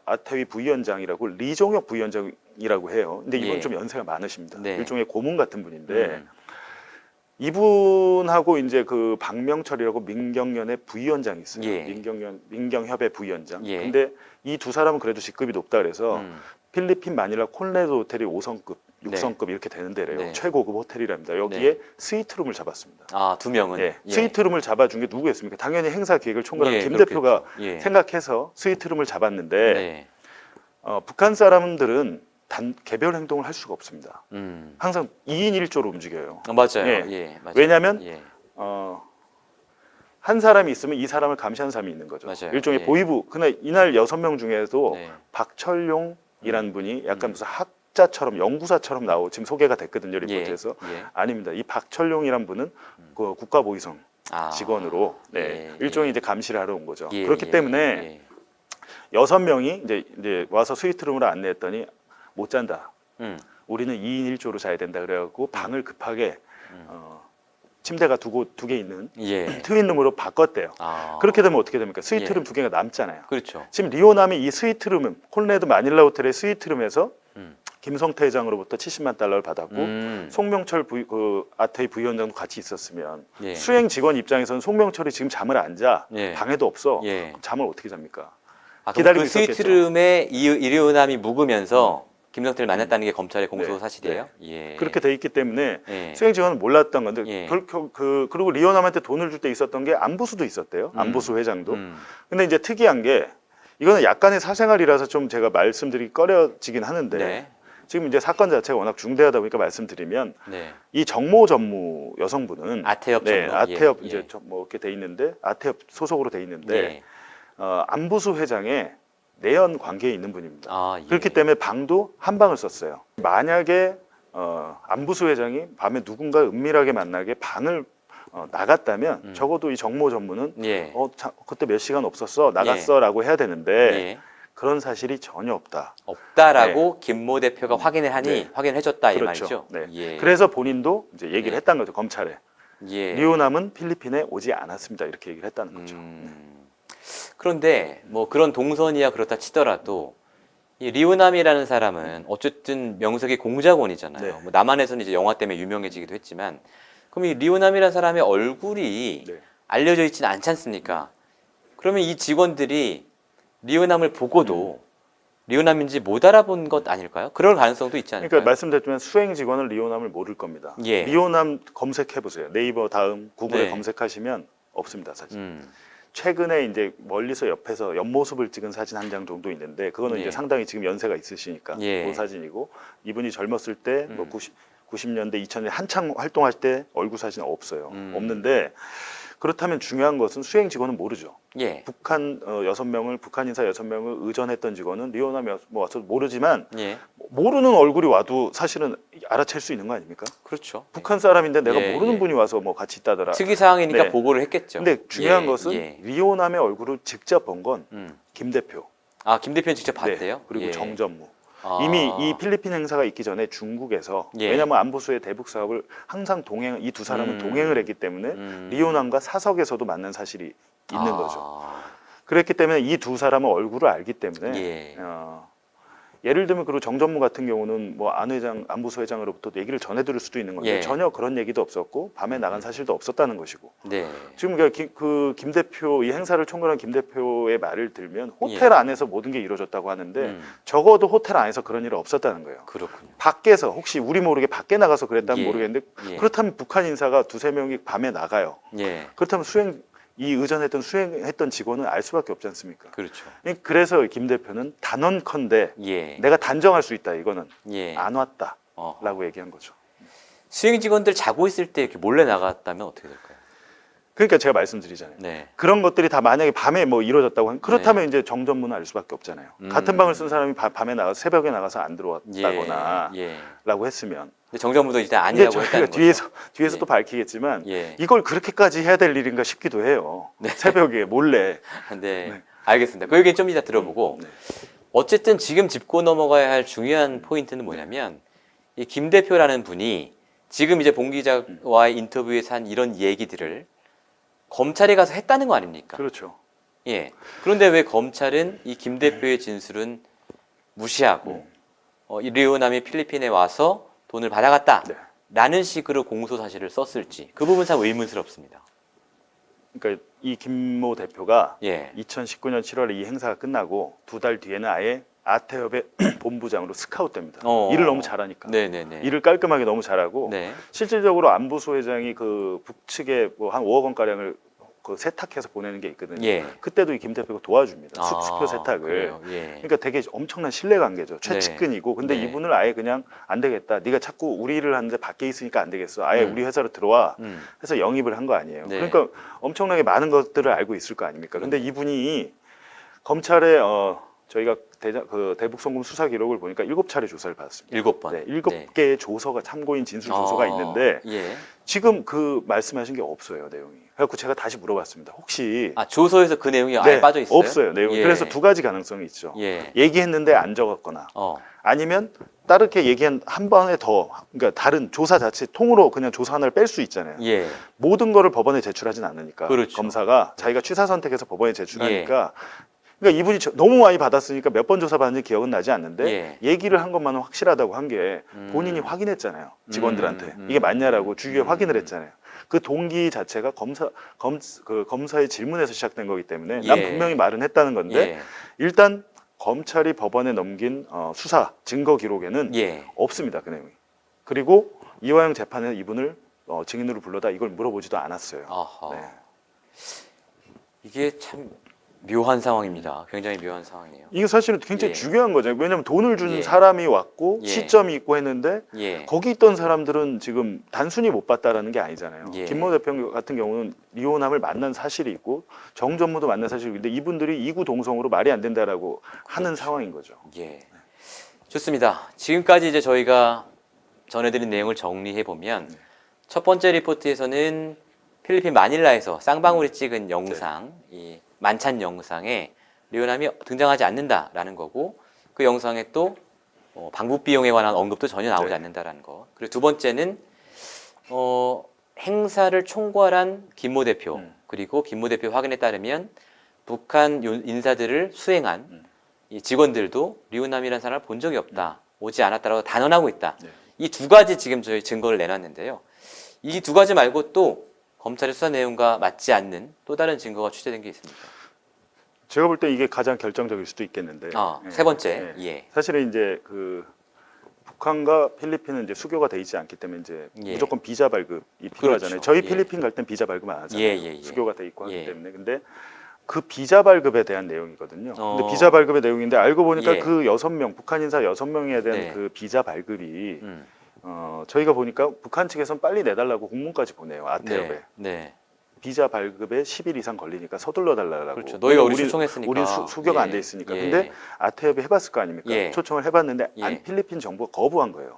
아태위 부위원장이라고 리종혁 부위원장이라고 해요. 근데 이분 예. 좀 연세가 많으십니다. 네. 일종의 고문 같은 분인데 이분하고 이제 그 박명철이라고 민경련의 부위원장이 있어요. 예. 민경협의 부위원장. 예. 근데 이 두 사람은 그래도 직급이 높다 그래서 필리핀 마닐라 콘레도 호텔이 5성급, 6성급 이렇게 되는 데래요. 네. 최고급 호텔이랍니다. 여기에 네. 스위트룸을 잡았습니다. 아, 2명은. 예. 예. 스위트룸을 잡아준 게 누구였습니까? 당연히 행사 기획을 총괄한 예, 김 그렇겠죠. 대표가 예. 생각해서 스위트룸을 잡았는데 네. 북한 사람들은 개별 행동을 할 수가 없습니다. 음. 항상 2인 1조로 움직여요. 맞아요. 예. 예, 맞아요. 왜냐하면 예. 한 사람이 있으면 이 사람을 감시하는 사람이 있는 거죠. 맞아요. 일종의 예. 보위부. 근데 이날 6명 중에도 네. 박철용이라는 분이 약간 무슨 학자처럼 연구사처럼 지금 소개가 됐거든요. 리포트에서. 예. 아닙니다. 이 박철용이란 분은 그 국가보위성 직원으로 일종의 이제 감시를 하러 온 거죠. 예, 그렇기 예, 때문에 6명이 이제 와서 스위트룸으로 안내했더니 못 잔다. 우리는 2인 1조로 자야 된다 그래갖고 방을 급하게 침대가 두 개 있는 예. 트윈룸으로 바꿨대요. 그렇게 되면 어떻게 됩니까? 스위트룸 예. 2개가 남잖아요. 그렇죠. 지금 리오남이 이 스위트룸, 콘레드 마닐라 호텔의 스위트룸에서 김성태 회장으로부터 70만 달러를 받았고 송명철 아태이 부위원장도 같이 있었으면 예. 수행 직원 입장에서는 송명철이 지금 잠을 안 자. 예. 방에도 없어. 예. 잠을 어떻게 잡니까? 그럼 기다리고 그 있었겠죠. 스위트룸에 이리오남이 묵으면서 김성태를 만났다는 게 검찰의 공소 네. 사실이에요? 예. 그렇게 돼 있기 때문에 예. 수행 직원은 몰랐던 건데 예. 그리고 리오남한테 돈을 줄 때 있었던 게 안보수도 있었대요. 안보수 회장도. 근데 이제 특이한 게 이거는 약간의 사생활이라서 좀 제가 말씀드리기 꺼려지긴 하는데 네. 지금 이제 사건 자체가 워낙 중대하다 보니까 말씀드리면 네. 이 정모 전무 여성분은 아태엽 네, 전무. 아태엽 예. 이제 뭐 이렇게 돼 있는데 아태엽 소속으로 돼 있는데 예. 안보수 회장의 내연 관계에 있는 분입니다. 예. 그렇기 때문에 방도 한 방을 썼어요. 만약에 안보수 회장이 밤에 누군가 은밀하게 만나게 방을 나갔다면 적어도 이 정모 전무는 예. 그때 몇 시간 없었어 나갔어라고 해야 되는데 그런 사실이 전혀 없다. 없다라고 김모 대표가 확인을 하니 확인을 해줬다 이 그렇죠. 말이죠. 네. 예. 그래서 본인도 이제 얘기를 했다는 거죠, 검찰에. 예. 리오남은 필리핀에 오지 않았습니다. 이렇게 얘기를 했다는 거죠. 그런데 뭐 그런 동선이야 그렇다 치더라도 이 리오남이라는 사람은 어쨌든 명색이 공작원이잖아요. 뭐 남한에서는 이제 영화 때문에 유명해지기도 했지만 그럼 이 리오남이라는 사람의 얼굴이 알려져 있지는 않지 않습니까? 그러면 이 직원들이 리오남을 보고도 리오남인지 못 알아본 것 아닐까요? 그럴 가능성도 있지 않을까요? 그러니까 말씀드렸지만 수행 직원은 리오남을 모를 겁니다. 예. 리오남 검색해 보세요. 네이버 다음 구글에 네. 검색하시면 없습니다, 사진. 최근에 이제 멀리서 옆에서 옆모습을 찍은 사진 한 장 정도 있는데 그거는 예. 이제 상당히 지금 연세가 있으시니까 예. 그 사진이고 이분이 젊었을 때 뭐 90년대 2000년대 한창 활동할 때 얼굴 사진은 없어요. 없는데 그렇다면 중요한 것은 수행 직원은 모르죠. 예. 북한 6명을 북한 인사 6명을 의전했던 직원은 리오남이 와서 모르지만 예. 모르는 얼굴이 와도 사실은 알아챌 수 있는 거 아닙니까? 그렇죠. 북한 사람인데 내가 예, 모르는 예. 분이 와서 뭐 같이 있다더라. 특이 사항이니까 네. 보고를 했겠죠. 근데 중요한 예, 것은 예. 리오남의 얼굴을 직접 본 건 김 대표. 아, 김 대표는 직접 봤대요? 그리고 예. 정전무. 아. 이미 이 필리핀 행사가 있기 전에 중국에서 예. 왜냐하면 안보수의 대북 사업을 항상 이 두 사람은 동행을 했기 때문에 리오남과 사석에서도 만난 사실이 있는 거죠. 그랬기 때문에 이 두 사람은 얼굴을 알기 때문에 예. 예를 들면 그리고 정전무 같은 경우는 뭐 안 회장, 안보수 회장으로부터 얘기를 전해들을 수도 있는 건데 예. 전혀 그런 얘기도 없었고 밤에 나간 사실도 없었다는 것이고 네. 지금 김 대표 이 행사를 총괄한 김 대표의 말을 들면 호텔 예. 안에서 모든 게 이루어졌다고 하는데 적어도 호텔 안에서 그런 일은 없었다는 거예요. 그렇군요. 밖에서 혹시 우리 모르게 밖에 나가서 그랬다면 예. 모르겠는데 예. 그렇다면 북한 인사가 두세 명이 밤에 나가요. 예. 그렇다면 수행했던 직원은 알 수밖에 없지 않습니까? 그렇죠. 그래서 김 대표는 단언컨대 예. 내가 단정할 수 있다. 이거는 예. 안 왔다라고 얘기한 거죠. 수행 직원들 자고 있을 때 이렇게 몰래 나갔다면 어떻게 될까요? 그러니까 제가 말씀드리잖아요. 네. 그런 것들이 다 만약에 밤에 뭐 이루어졌다고 하면 그렇다면 이제 정전문을 알 수밖에 없잖아요. 같은 방을 쓴 사람이 밤에 나가서 새벽에 나가서 안 들어왔다거나 예. 라고 했으면 근데 정전무도 일단 아니라고 했다는 거죠. 뒤에서 또 밝히겠지만 예. 이걸 그렇게까지 해야 될 일인가 싶기도 해요. 새벽에 몰래. 네. 알겠습니다. 그 얘기는 좀 이따 들어보고 어쨌든 지금 짚고 넘어가야 할 중요한 포인트는 뭐냐면 이 김 대표라는 분이 지금 이제 봉 기자와의 인터뷰에서 한 이런 얘기들을 검찰에 가서 했다는 거 아닙니까? 그렇죠. 예. 그런데 왜 검찰은 이 김 대표의 진술은 무시하고 이 리오남이 필리핀에 와서 돈을 받아갔다 라는 식으로 공소 사실을 썼을지 그 부분 참 의문스럽습니다. 그러니까 이 김모 대표가 예. 2019년 7월에 이 행사가 끝나고 2달 뒤에는 아예 아태협의 본부장으로 스카웃됩니다. 일을 너무 잘하니까. 네네네. 일을 깔끔하게 너무 잘하고 네. 실질적으로 안보수 회장이 그 북측에 뭐 한 5억 원 가량을 그 세탁해서 보내는 게 있거든요. 예. 그때도 이 김 대표가 도와줍니다. 아, 수표 세탁을. 그래요? 예. 그러니까 되게 엄청난 신뢰 관계죠. 최측근이고. 근데 네. 이분을 아예 그냥 안 되겠다. 네가 자꾸 우리 일을 하는데 밖에 있으니까 안 되겠어. 아예 우리 회사로 들어와. 해서 영입을 한 거 아니에요. 네. 그러니까 엄청나게 많은 것들을 알고 있을 거 아닙니까? 근데 이분이 검찰에 저희가 대북 송금 수사 기록을 보니까 7차례 조사를 받았습니다. 7번. 네, 7개의 조서가 참고인 진술 조서가 있는데 예. 지금 그 말씀하신 게 없어요, 내용이. 그래갖고 제가 다시 물어봤습니다. 혹시 조서에서 그 내용이 아예 빠져 있어요? 없어요, 내용이. 예. 그래서 두 가지 가능성이 있죠. 예. 얘기했는데 안 적었거나 아니면 다르게 얘기한 한 번에 더 그러니까 다른 조사 자체 통으로 그냥 조사 하나를 뺄 수 있잖아요. 예. 모든 거를 법원에 제출하진 않으니까 그렇죠. 검사가 자기가 취사 선택해서 법원에 제출하니까 그러니까 이분이 너무 많이 받았으니까 몇 번 조사받는지 기억은 나지 않는데 얘기를 한 것만은 확실하다고 한 게 본인이 확인했잖아요. 직원들한테. 이게 맞냐라고 주위에 확인을 했잖아요. 그 동기 자체가 검사의 질문에서 시작된 거기 때문에 난 분명히 말은 했다는 건데 일단 검찰이 법원에 넘긴 수사 증거 기록에는 없습니다. 그 내용이. 그리고 이화영 재판에서 이분을 증인으로 불러다 이걸 물어보지도 않았어요. 네. 이게 참 묘한 상황입니다. 굉장히 묘한 상황이에요. 이게 사실은 굉장히 중요한 거죠. 왜냐하면 돈을 준 사람이 왔고 시점이 있고 했는데 거기 있던 사람들은 지금 단순히 못 봤다라는 게 아니잖아요. 김모 대표 같은 경우는 리오남을 만난 사실이 있고 정전무도 만난 사실이 있는데 이분들이 이구동성으로 말이 안 된다라고 하는 상황인 거죠. 예. 좋습니다. 지금까지 이제 저희가 전해드린 내용을 정리해 보면 첫 번째 리포트에서는 필리핀 마닐라에서 쌍방울이 찍은 영상, 이 만찬 영상에 리오남이 등장하지 않는다라는 거고 그 영상에 또 방북 비용에 관한 언급도 전혀 나오지 않는다라는 거. 그리고 두 번째는 행사를 총괄한 김모 대표 그리고 김모 대표 확인에 따르면 북한 인사들을 수행한 이 직원들도 리오남이라는 사람을 본 적이 없다. 오지 않았다라고 단언하고 있다. 이 두 가지 지금 저희 증거를 내놨는데요. 이 두 가지 말고 또 검찰의 수사 내용과 맞지 않는 또 다른 증거가 취재된 게 있습니다. 제가 볼 때 이게 가장 결정적일 수도 있겠는데. 세 번째. 예. 사실은 이제 그 북한과 필리핀은 이제 수교가 돼 있지 않기 때문에 이제 무조건 비자 발급이 필요하잖아요. 그렇죠. 저희 필리핀 갈 땐 비자 발급 안 하잖아요. 예. 수교가 돼 있고 하기 때문에. 근데 그 비자 발급에 대한 내용이거든요. 근데 비자 발급의 내용인데 알고 보니까 그 6명, 북한 인사 6명에 대한 그 비자 발급이 저희가 보니까 북한 측에서는 빨리 내달라고 공문까지 보내요. 아태협에. 비자 발급에 10일 이상 걸리니까 서둘러 달라고. 그렇죠. 너희가 우리 초청했으니까. 우리 수교가 안 돼 있으니까. 근데 아태협에 해봤을 거 아닙니까? 초청을 해봤는데 필리핀 정부가 거부한 거예요.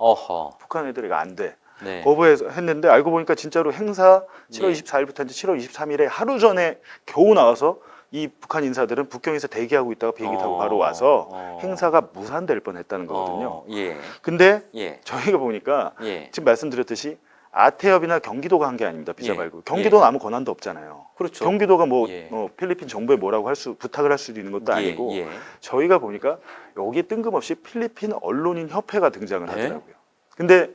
북한 애들이 안 돼. 거부해서 했는데 알고 보니까 진짜로 행사 7월 24일부터 이제 7월 23일에 하루 전에 겨우 나와서 이 북한 인사들은 북경에서 대기하고 있다가 비행기 타고 바로 와서 행사가 무산될 뻔했다는 거거든요. 근데 저희가 보니까 지금 말씀드렸듯이 아태협이나 경기도가 한 게 아닙니다. 비자 발급. 경기도는 아무 권한도 없잖아요. 그렇죠. 경기도가 뭐 필리핀 정부에 뭐라고 부탁을 할 수도 있는 것도 아니고 저희가 보니까 여기 뜬금없이 필리핀 언론인 협회가 등장을 하더라고요. 근데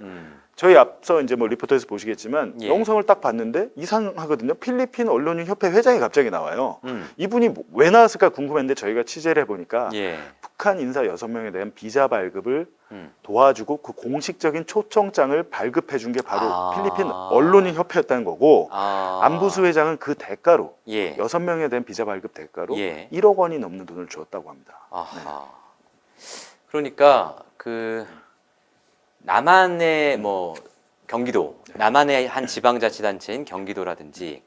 저희 앞서 이제 뭐 리포터에서 보시겠지만 영상을 딱 봤는데 이상하거든요. 필리핀 언론인 협회 회장이 갑자기 나와요. 이분이 왜 나왔을까 궁금했는데 저희가 취재를 해보니까 북한 인사 6명에 대한 비자 발급을 도와주고 그 공식적인 초청장을 발급해 준 게 바로 필리핀 언론인 협회였다는 거고 안부수 회장은 그 대가로 6명에 대한 비자 발급 대가로 1억 원이 넘는 돈을 주었다고 합니다. 그러니까 그 남한의 뭐 경기도, 남한의 한 지방자치단체인 경기도라든지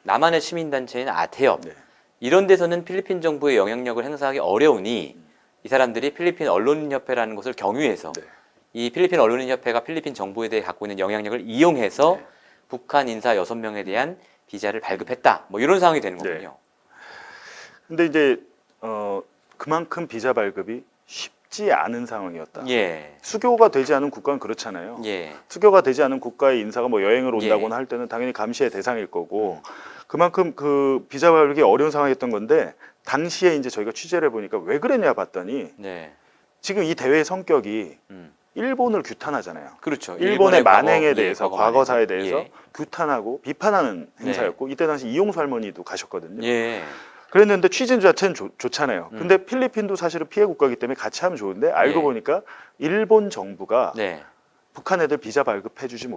남한의 시민단체인 아태협 이런 데서는 필리핀 정부의 영향력을 행사하기 어려우니 이 사람들이 필리핀 언론인협회라는 것을 경유해서 이 필리핀 언론인협회가 필리핀 정부에 대해 갖고 있는 영향력을 이용해서 북한 인사 6명에 대한 비자를 발급했다. 뭐 이런 상황이 되는 거군요. 근데 이제 그만큼 비자 발급이 쉽지 않은 상황이었다. 수교가 되지 않은 국가는 그렇잖아요. 수교가 되지 않은 국가의 인사가 뭐 여행을 온다거나 할 때는 당연히 감시의 대상일 거고 그만큼 그 비자 발급이 어려운 상황이었던 건데 당시에 이제 저희가 취재를 해보니까 왜 그랬냐 봤더니 지금 이 대회의 성격이 일본을 규탄하잖아요. 그렇죠. 일본의 만행에 대해서 과거사에 대해서 규탄하고 비판하는 행사였고 이때 당시 이용수 할머니도 가셨거든요. 그랬는데 취재 자체는 좋잖아요. 근데 필리핀도 사실은 피해 국가이기 때문에 같이 하면 좋은데 알고 보니까 일본 정부가 북한 애들 비자 발급해주지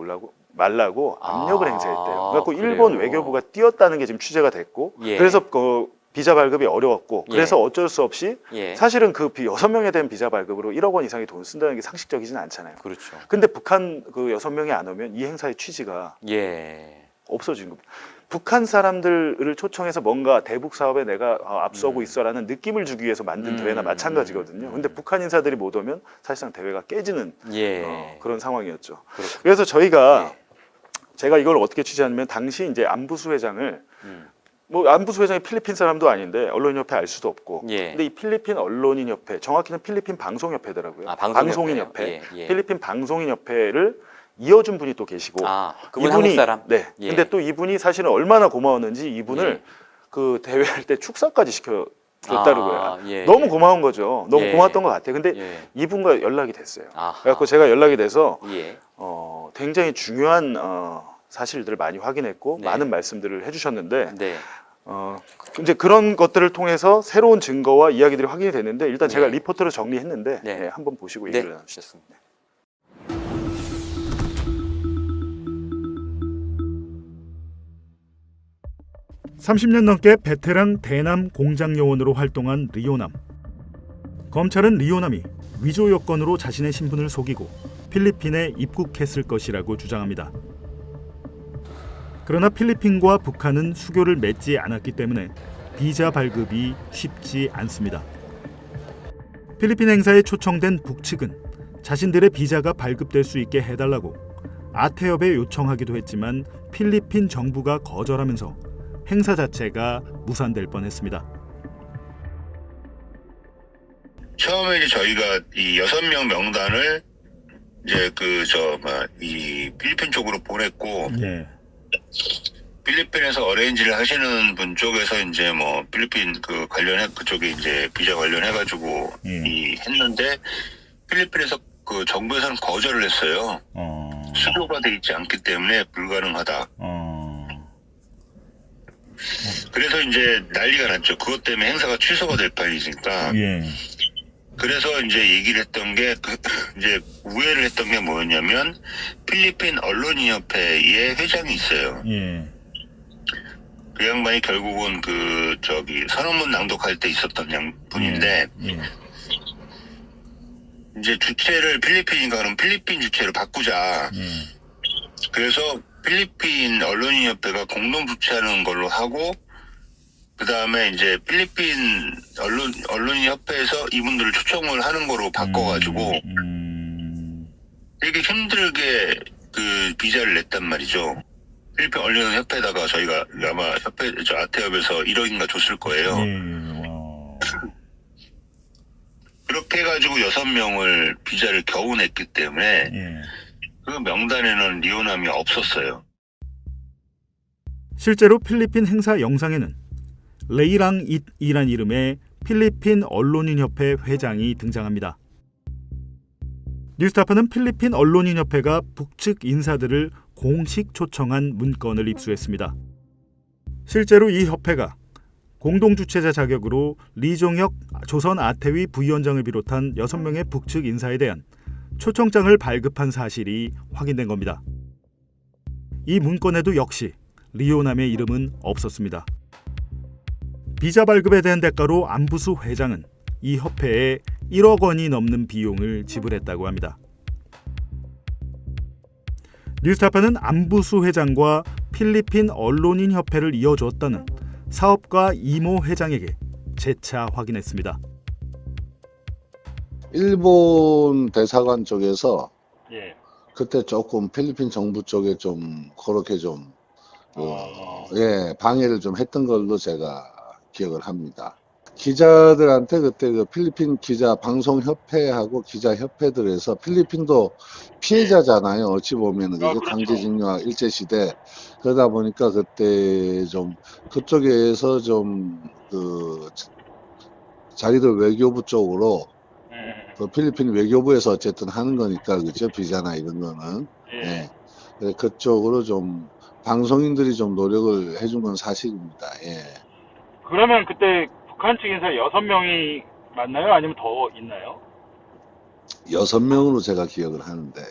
말라고 압력을 행사했대요. 그래갖고 일본 외교부가 뛰었다는 게 지금 취재가 됐고 그래서 그 비자 발급이 어려웠고 그래서 어쩔 수 없이 사실은 그 6명에 대한 비자 발급으로 1억 원 이상의 돈을 쓴다는 게 상식적이진 않잖아요. 그렇죠. 근데 북한 그 6명이 안 오면 이 행사의 취지가 없어진 겁니다. 북한 사람들을 초청해서 뭔가 대북 사업에 내가 앞서고 있어라는 느낌을 주기 위해서 만든 대회나 마찬가지거든요. 근데 북한 인사들이 못 오면 사실상 대회가 깨지는 그런 상황이었죠. 그래서 저희가 제가 이걸 어떻게 취재하냐면 당시 이제 안부수 회장을 뭐 안부수 회장이 필리핀 사람도 아닌데 언론인협회 알 수도 없고 근데 이 필리핀 언론인협회 정확히는 필리핀 방송협회더라고요. 방송인협회 필리핀 방송인협회를 이어준 분이 또 계시고 그분 한국 사람? 근데 또 이분이 사실은 얼마나 고마웠는지 이분을 그 대회할 때 축사까지 시켜줬다고요. 너무 고마운 거죠. 너무 고마웠던 것 같아요. 근데 이분과 연락이 됐어요. 그래갖고 제가 연락이 돼서 굉장히 중요한 사실들을 많이 확인했고 많은 말씀들을 해주셨는데 이제 그런 것들을 통해서 새로운 증거와 이야기들이 확인이 됐는데 일단 제가 리포터로 정리했는데 한번 보시고 얘기를 나누셨습니다. 30년 넘게 베테랑 대남 공장 요원으로 활동한 리오남. 검찰은 리오남이 위조 요건으로 자신의 신분을 속이고 필리핀에 입국했을 것이라고 주장합니다. 그러나 필리핀과 북한은 수교를 맺지 않았기 때문에 비자 발급이 쉽지 않습니다. 필리핀 행사에 초청된 북측은 자신들의 비자가 발급될 수 있게 해달라고 아태협에 요청하기도 했지만 필리핀 정부가 거절하면서 행사 자체가 무산될 뻔했습니다. 처음에 이제 저희가 이 6명 명단을 이제 이 필리핀 쪽으로 보냈고, 예. 필리핀에서 어레인지를 하시는 분 쪽에서 이제 뭐 필리핀 그쪽에 이제 비자 관련해가지고 했는데, 필리핀에서 그 정부에서는 거절을 했어요. 수교가 돼 있지 않기 때문에 불가능하다. 그래서 이제 난리가 났죠. 그것 때문에 행사가 취소가 될 판이니까. 예. 그래서 이제 얘기를 했던 게 이제 우회를 했던 게 뭐였냐면 필리핀 언론인협회의 회장이 있어요. 예. 그 양반이 결국은 선언문 낭독할 때 있었던 분인데 이제 주체를 필리핀인가 그럼 필리핀 주체를 바꾸자. 그래서 필리핀 언론인협회가 공동 주최하는 걸로 하고 그 다음에 이제 필리핀 언론인협회에서 이분들을 초청을 하는 거로 바꿔가지고 되게 힘들게 그 비자를 냈단 말이죠. 필리핀 언론인협회에다가 저희가 아마 아태협에서 1억인가 줬을 거예요. 그렇게 해가지고 6명을 비자를 겨우 냈기 때문에 그 명단에는 리오남이 없었어요. 실제로 필리핀 행사 영상에는 레이랑 잇이란 이름의 필리핀 언론인협회 회장이 등장합니다. 뉴스타파는 필리핀 언론인협회가 북측 인사들을 공식 초청한 문건을 입수했습니다. 실제로 이 협회가 공동주최자 자격으로 리종혁 조선 아태위 부위원장을 비롯한 6명의 북측 인사에 대한 초청장을 발급한 사실이 확인된 겁니다. 이 문건에도 역시 리오남의 이름은 없었습니다. 비자 발급에 대한 대가로 안부수 회장은 이 협회에 1억 원이 넘는 비용을 지불했다고 합니다. 뉴스타파는 안부수 회장과 필리핀 언론인협회를 이어줬다는 사업가 이모 회장에게 재차 확인했습니다. 일본 대사관 쪽에서 그때 조금 필리핀 정부 쪽에 좀 그렇게 좀 방해를 좀 했던 걸로 제가 기억을 합니다. 기자들한테 그때 그 필리핀 기자 방송협회하고 기자협회들에서 필리핀도 피해자잖아요. 어찌 보면은 그게 강제징용 일제시대 그러다 보니까 그때 좀 그쪽에서 좀 그 자기들 외교부 쪽으로 그 필리핀 외교부에서 어쨌든 하는 거니까 그죠 비자나 이런 거는 그쪽으로 좀 방송인들이 좀 노력을 해준 건 사실입니다. 그러면 그때 북한 측 인사 6명이 맞나요? 아니면 더 있나요? 6명으로 제가 기억을 하는데,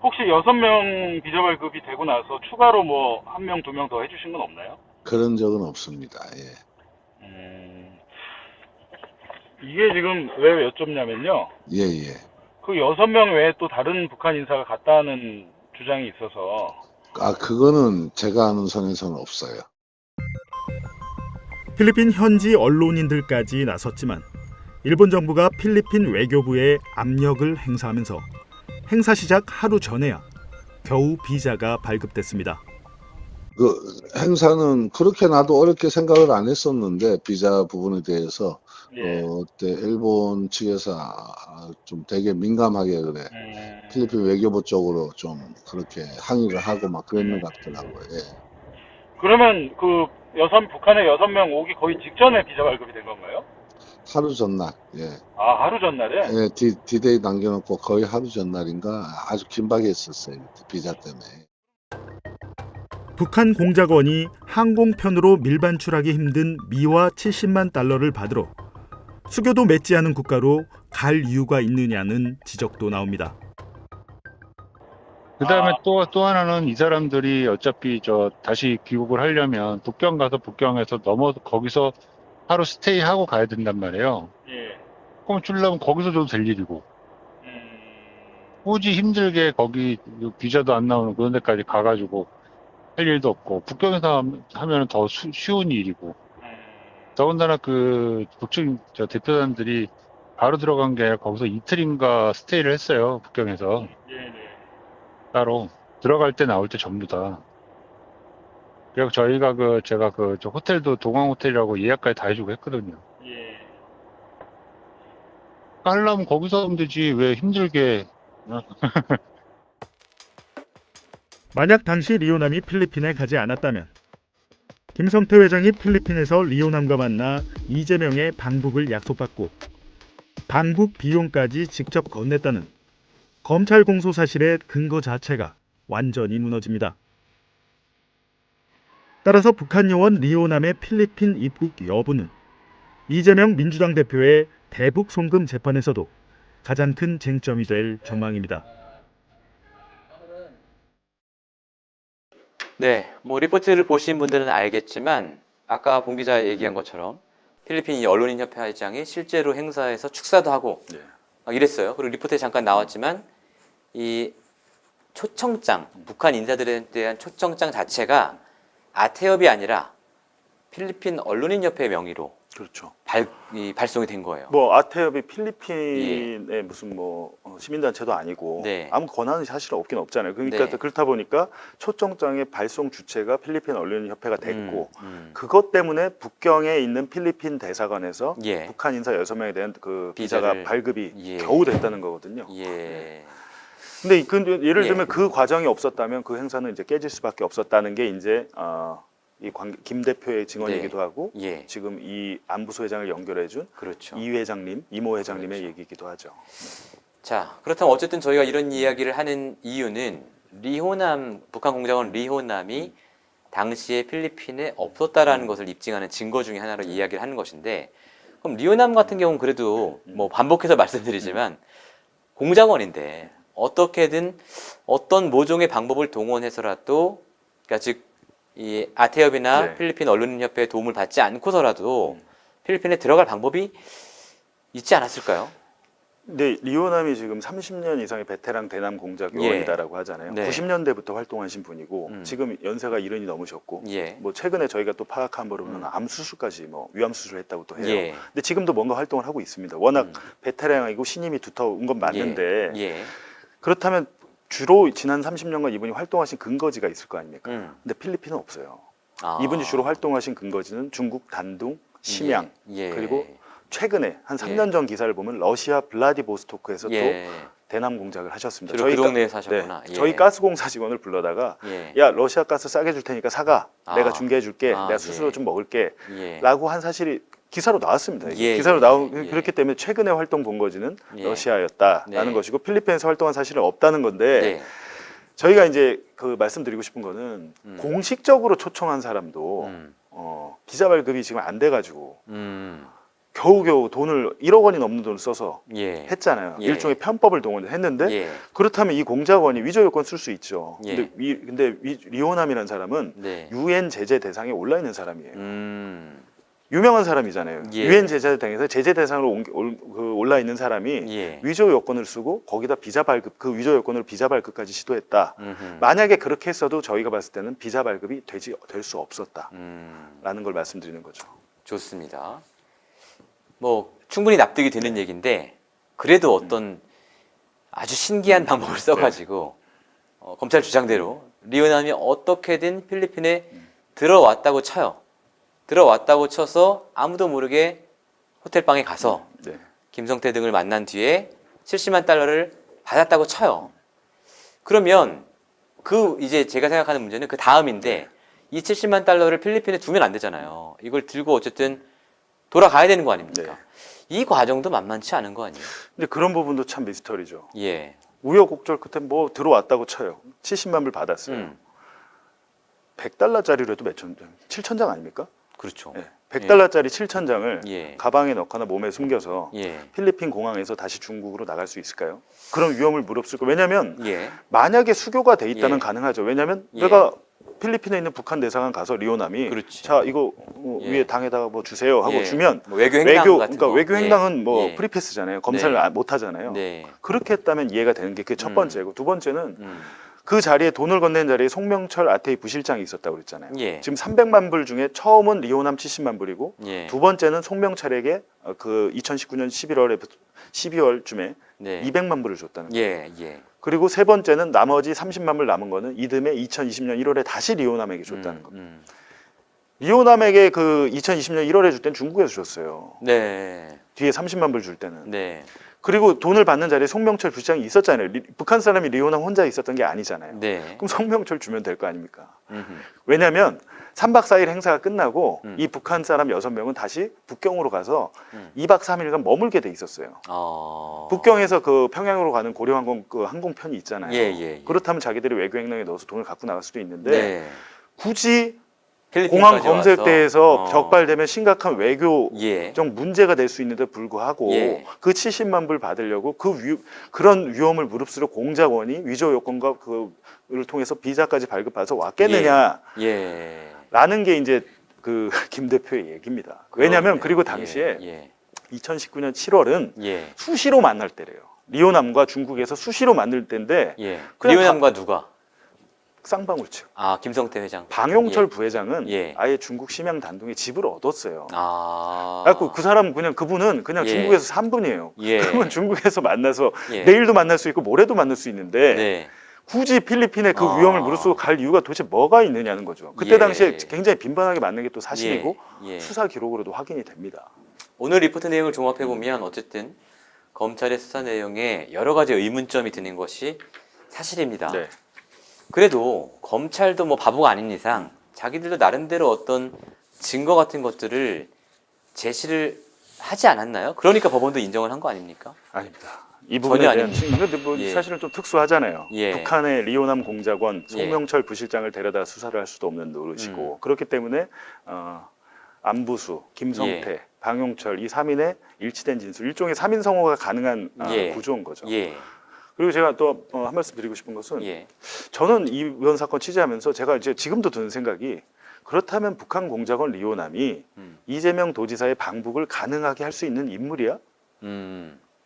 혹시 6명 비자 발급이 되고 나서 추가로 뭐 1명, 2명 더 해주신 건 없나요? 그런 적은 없습니다. 이게 지금 왜 여쭙냐면요. 그 6명 외에 또 다른 북한 인사가 갔다는 주장이 있어서. 그거는 제가 아는 선에서는 없어요. 필리핀 현지 언론인들까지 나섰지만 일본 정부가 필리핀 외교부에 압력을 행사하면서 행사 시작 하루 전에야 겨우 비자가 발급됐습니다. 그 행사는 그렇게 나도 어렵게 생각을 안 했었는데 비자 부분에 대해서 그때 일본 측에서 좀 되게 민감하게 필리핀 외교부 쪽으로 좀 그렇게 항의를 하고 막 그랬는 것 같더라고요. 그러면 북한에 6명 오기 거의 직전에 비자 발급이 된 건가요? 하루 전날. 하루 전날에? 디데이 남겨놓고 거의 하루 전날인가 아주 긴박했었어요. 비자 때문에. 북한 공작원이 항공편으로 밀반출하기 힘든 미화 70만 달러를 받으러 수교도 맺지 않은 국가로 갈 이유가 있느냐는 지적도 나옵니다. 그 다음에 또 하나는 이 사람들이 어차피 다시 귀국을 하려면 북경 가서 북경에서 거기서 하루 스테이 하고 가야 된단 말이에요. 그럼 주려면 거기서 줘도 될 일이고. 굳이 힘들게 거기 비자도 안 나오는 그런 데까지 가가지고 할 일도 없고, 북경에서 하면 더 쉬운 일이고. 더군다나 그 북측 대표단들이 바로 들어간 게 아니라 거기서 이틀인가 스테이를 했어요. 북경에서. 따로 들어갈 때 나올 때 전부 다. 그리고 저희가 제가 저 호텔도 동항 호텔이라고 예약까지 다 해주고 했거든요. 깔려면 거기서 하면 되지 왜 힘들게. 만약 당시 리호남이 필리핀에 가지 않았다면 김성태 회장이 필리핀에서 리호남과 만나 이재명의 방북을 약속받고 방북 비용까지 직접 건넸다는 검찰 공소 사실의 근거 자체가 완전히 무너집니다. 따라서 북한 요원 리호남의 필리핀 입국 여부는 이재명 민주당 대표의 대북 송금 재판에서도 가장 큰 쟁점이 될 전망입니다. 네, 뭐 리포트를 보신 분들은 알겠지만 아까 봉 기자 얘기한 것처럼 필리핀 언론인 협회 회장이 실제로 행사에서 축사도 하고 막 이랬어요. 그리고 리포트에 잠깐 나왔지만 이 초청장, 북한 인사들에 대한 초청장 자체가 아태협이 아니라 필리핀 언론인 협회 명의로 그렇죠. 발송이 된 거예요. 뭐 아태협이 필리핀의 무슨 뭐 시민단체도 아니고 네. 아무 권한이 사실 없긴 없잖아요. 그러니까 네. 그렇다 보니까 초청장의 발송 주체가 필리핀 언론인협회가 됐고 그것 때문에 북경에 있는 필리핀 대사관에서 예. 북한 인사 6명에 대한 그 비자가 비자를- 발급이 예. 겨우 됐다는 거거든요. 예. 근데 예를 예. 들면 그 과정이 없었다면 그 행사는 이제 깨질 수밖에 없었다는 게 이제 김 대표의 증언이기도 네. 하고 예. 지금 이 안부소 회장을 연결해준 그렇죠. 이 회장님, 이모 회장님의 얘기이기도 하죠. 자, 그렇다면 어쨌든 저희가 이런 이야기를 하는 이유는 리호남, 북한 공작원 리호남이 당시에 필리핀에 없었다라는 것을 입증하는 증거 중에 하나로 이야기를 하는 것인데, 그럼 리호남 같은 경우는 그래도 뭐 반복해서 말씀드리지만 공작원인데 어떻게든 어떤 모종의 방법을 동원해서라도, 그러니까 즉 이 아태협이나 네. 필리핀 언론인협회의 도움을 받지 않고서라도 필리핀에 들어갈 방법이 있지 않았을까요? 근데 리호남이 지금 30년 이상의 베테랑 대남 공작 요원이다라고 하잖아요. 네. 90년대부터 활동하신 분이고 지금 연세가 70이 넘으셨고 예. 뭐 최근에 저희가 또 파악한 바로는 암 수술까지 뭐 위암 수술을 했다고 또 해요. 예. 근데 지금도 뭔가 활동을 하고 있습니다. 워낙 베테랑이고 신임이 두터운 건 맞는데 예. 그렇다면 주로 지난 30년간 이분이 활동하신 근거지가 있을 거 아닙니까? 근데 필리핀은 없어요. 아. 이분이 주로 활동하신 근거지는 중국 단둥, 심양 예. 그리고 최근에 한 3년 전 기사를 보면 러시아 블라디보스토크에서 예. 또 대남 공작을 하셨습니다. 주로 그 동네에 사셨구나. 예. 저희 가스공사 직원을 불러다가 예. 야 러시아 가스 싸게 줄 테니까 사가. 내가 중개해 줄게. 아, 내가 수수료 예. 좀 먹을게. 예. 라고 한 사실이 기사로 나왔습니다. 예, 기사로 예, 나온 예. 그렇기 때문에 최근에 활동 본거지는 예. 러시아였다라는 네. 것이고 필리핀에서 활동한 사실은 없다는 건데 네. 저희가 이제 그 말씀드리고 싶은 거는 공식적으로 초청한 사람도 비자 발급이 지금 안 돼가지고 겨우겨우 돈을 1억 원이 넘는 돈을 써서 예. 했잖아요. 예. 일종의 편법을 동원했는데 예. 그렇다면 이 공작원이 위조 요건 쓸 수 있죠. 예. 근데 리호남이라는 사람은 네. 유엔 제재 대상에 올라 있는 사람이에요. 유명한 사람이잖아요. 예. 유엔 제재 대상에서 제재 대상으로 올라 있는 사람이 예. 위조 요건을 쓰고 거기다 비자 발급 그 위조 요건으로 비자 발급까지 시도했다. 음흠. 만약에 그렇게 했어도 저희가 봤을 때는 비자 발급이 될 수 없었다라는 걸 말씀드리는 거죠. 좋습니다. 뭐 충분히 납득이 되는 얘기인데 그래도 어떤 아주 신기한 방법을 써가지고 검찰 주장대로 리호남이 어떻게든 필리핀에 들어왔다고 쳐요. 들어왔다고 쳐서 아무도 모르게 호텔방에 가서 김성태 등을 만난 뒤에 70만 달러를 받았다고 쳐요. 그러면 이제 제가 생각하는 문제는 그 다음인데 이 70만 달러를 필리핀에 두면 안 되잖아요. 이걸 들고 어쨌든 돌아가야 되는 거 아닙니까? 이 과정도 만만치 않은 거 아니에요? 근데 그런 부분도 참 미스터리죠. 예. 우여곡절 끝에 뭐 들어왔다고 쳐요. 70만 불 받았어요. 100달러짜리로 해도 7,000장 아닙니까? 그렇죠. 100달러짜리 7,000장을 예. 가방에 넣거나 몸에 숨겨서 예. 필리핀 공항에서 다시 중국으로 나갈 수 있을까요? 그런 위험을 무릅쓸 거. 왜냐하면 예. 만약에 수교가 돼 있다면 예. 가능하죠. 왜냐하면 예. 내가 필리핀에 있는 북한 대사관 가서 리호남이 그렇지. 자 이거 예. 위에 당에다가 뭐 주세요 하고 예. 주면 뭐 외교 행당 같은 그러니까 거. 외교 예. 행당은 뭐 예. 프리패스잖아요. 검사를 네. 못 하잖아요. 네. 그렇게 했다면 이해가 되는 게 그게 첫 번째고 두 번째는 그 자리에 돈을 건넨 자리에 송명철 아태이 부실장이 있었다고 그랬잖아요. 예. 지금 300만 불 중에 처음은 리호남 70만 불이고 예. 두 번째는 송명철에게 그 2019년 12월쯤에 네. 200만 불을 줬다는 거예요. 예. 예. 그리고 세 번째는 나머지 30만 불 남은 거는 이듬해 2020년 1월에 다시 리호남에게 줬다는 겁니다. 리호남에게 그 2020년 1월에 줄 때는 중국에서 줬어요. 네. 뒤에 30만 불 줄 때는. 네. 그리고 돈을 받는 자리에 송명철 부시장이 있었잖아요. 북한 사람이 리호남 혼자 있었던 게 아니잖아요. 네. 그럼 송명철 주면 될 거 아닙니까? 왜냐하면 3박 4일 행사가 끝나고 이 북한 사람 6명은 다시 북경으로 가서 2박 3일간 머물게 돼 있었어요. 북경에서 그 평양으로 가는 고려항공 그 항공편이 있잖아요. 예. 그렇다면 자기들이 외교행령에 넣어서 돈을 갖고 나갈 수도 있는데 네. 굳이 필리핀까지 공항 검색대에서 와서. 적발되면 심각한 외교적 예. 문제가 될 수 있는데 불구하고 예. 그 70만 불 받으려고 그런 위험을 무릅쓰려 공작원이 위조 요건과 그를 통해서 비자까지 발급해서 왔겠느냐? 예. 라는 게 이제 그 김 대표의 얘기입니다. 왜냐하면 그리고 당시에 예. 2019년 7월은 예. 수시로 만날 때래요. 리호남과 중국에서 수시로 만날 때인데 예. 그냥 리호남과 누가? 쌍방울 측. 아, 김성태 회장. 방용철 예. 부회장은 예. 아예 중국 심양 단둥에 집을 얻었어요. 아. 그래갖고 그 사람은 그분은 그냥 예. 중국에서 산 분이에요. 예. 그러면 중국에서 만나서 예. 내일도 만날 수 있고 모레도 만날 수 있는데 네. 굳이 필리핀에 그 위험을 무릅쓰고 갈 이유가 도대체 뭐가 있느냐는 거죠. 그때 예. 당시에 굉장히 빈번하게 만난 게 또 사실이고 예. 수사 기록으로도 확인이 됩니다. 오늘 리포트 내용을 종합해 보면 어쨌든 검찰의 수사 내용에 여러 가지 의문점이 드는 것이 사실입니다. 네. 그래도 검찰도 뭐 바보가 아닌 이상 자기들도 나름대로 어떤 증거 같은 것들을 제시를 하지 않았나요? 그러니까 법원도 인정을 한 거 아닙니까? 아닙니다. 이 부분에 전혀 대한 아닙니다. 근데 뭐 예. 사실은 좀 특수하잖아요. 예. 북한의 리호남 공작원 예. 송명철 부실장을 데려다 수사를 할 수도 없는 노릇이고 그렇기 때문에 안부수, 김성태, 예. 방용철 이 3인의 일치된 진술, 일종의 3인 성호가 가능한 예. 구조인 거죠. 예. 그리고 제가 또 한 말씀 드리고 싶은 것은 예. 저는 이번 사건 취재하면서 제가 이제 지금도 드는 생각이 그렇다면 북한 공작원 리호남이 이재명 도지사의 방북을 가능하게 할 수 있는 인물이야?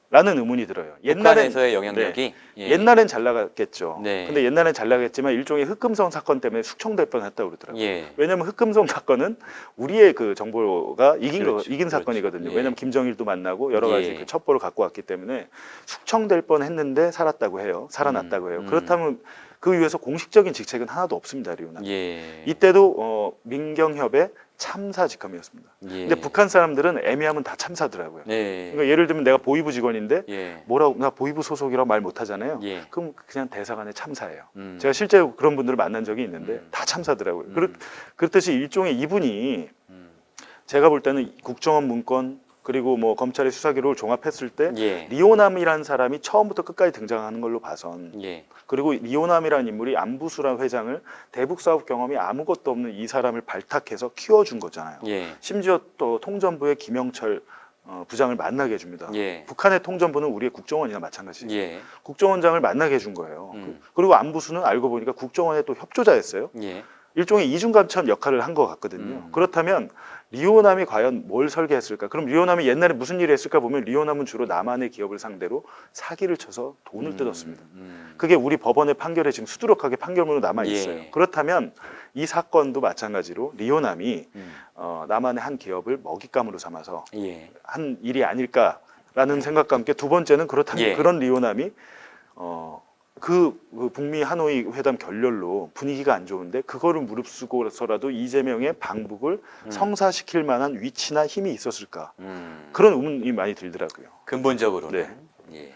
라는 의문이 들어요. 북한에서의 영향력이 네. 예. 옛날엔 잘 나갔겠죠. 네. 근데 옛날엔 잘 나갔지만 일종의 흑금성 사건 때문에 숙청될 뻔했다고 그러더라고요. 예. 왜냐하면 흑금성 사건은 우리의 그 정보가 이긴 그렇죠. 사건이거든요. 예. 왜냐하면 김정일도 만나고 여러 가지 예. 그 첩보를 갖고 왔기 때문에 숙청될 뻔했는데 살았다고 해요. 살아났다고 해요. 그렇다면 그 위해서 공식적인 직책은 하나도 없습니다. 리오남. 예. 이때도 민경협의 참사 직함이었습니다. 예. 근데 북한 사람들은 애매하면 다 참사더라고요. 예. 그러니까 예를 들면 내가 보위부 직원인데 예. 뭐라고 나 보위부 소속이라고 말 못하잖아요. 예. 그럼 그냥 대사관의 참사예요. 제가 실제 그런 분들을 만난 적이 있는데 다 참사더라고요. 그렇듯이 일종의 이분이 제가 볼 때는 국정원 문건 그리고 뭐 검찰의 수사 기록을 종합했을 때 예. 리오남이라는 사람이 처음부터 끝까지 등장하는 걸로 봐선 예. 그리고 리오남이라는 인물이 안부수란 회장을 대북 사업 경험이 아무것도 없는 이 사람을 발탁해서 키워준 거잖아요. 예. 심지어 또 통전부의 김영철 부장을 만나게 해줍니다. 예. 북한의 통전부는 우리의 국정원이나 마찬가지예요. 예. 국정원장을 만나게 해준 거예요. 그리고 안부수는 알고 보니까 국정원의 또 협조자였어요. 예. 일종의 이중감천 역할을 한 것 같거든요. 그렇다면 리오남이 과연 뭘 설계했을까? 그럼 리오남이 옛날에 무슨 일을 했을까 보면 리오남은 주로 남한의 기업을 상대로 사기를 쳐서 돈을 뜯었습니다. 그게 우리 법원의 판결에 지금 수두룩하게 판결문으로 남아 있어요. 예. 그렇다면 이 사건도 마찬가지로 리오남이 남한의 한 기업을 먹잇감으로 삼아서 예. 한 일이 아닐까라는 생각과 함께 두 번째는 그렇다면 예. 그런 리오남이 그 북미 하노이 회담 결렬로 분위기가 안 좋은데 그거를 무릅쓰고서라도 이재명의 방북을 성사시킬 만한 위치나 힘이 있었을까 그런 의문이 많이 들더라고요. 근본적으로는. 네. 예.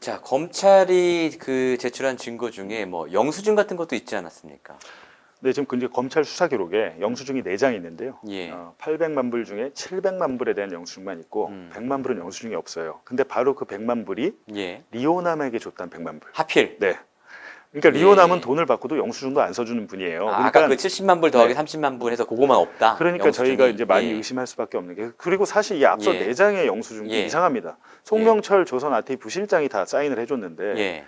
자, 검찰이 그 제출한 증거 중에 뭐 영수증 같은 것도 있지 않았습니까? 네, 지금 근데 검찰 수사 기록에 영수증이 4장이 있는데요. 예. 800만 불 중에 700만 불에 대한 영수증만 있고 100만 불은 영수증이 없어요. 근데 바로 그 100만 불이 예. 리오남에게 줬다는 100만 불. 하필. 네. 그러니까 예. 돈을 돈을 받고도 영수증도 안 써주는 분이에요. 아, 아까 그 70만 불 더하기 30만 불 해서 그거만 없다. 그러니까 영수증이. 저희가 이제 많이 예. 의심할 수밖에 없는 게 그리고 사실 이 앞서 예. 4장의 영수증도 예. 이상합니다. 송명철 조선 아태이 부실장이 다 사인을 해줬는데 예.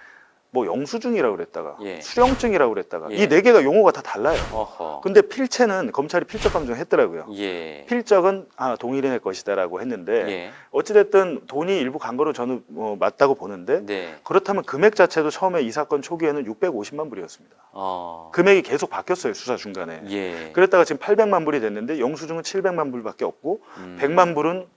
뭐 영수증이라고 그랬다가 예. 수령증이라고 그랬다가 예. 이 4개가 용어가 다 달라요. 어허. 근데 필체는 검찰이 필적 감정했더라고요. 예. 필적은 동일인의 것이다라고 했는데 예. 어찌됐든 돈이 일부 간 거로 저는 맞다고 보는데 네. 그렇다면 금액 자체도 처음에 이 사건 초기에는 650만 불이었습니다. 금액이 계속 바뀌었어요 수사 중간에. 예. 그랬다가 지금 800만 불이 됐는데 영수증은 700만 불밖에 없고 100만 불은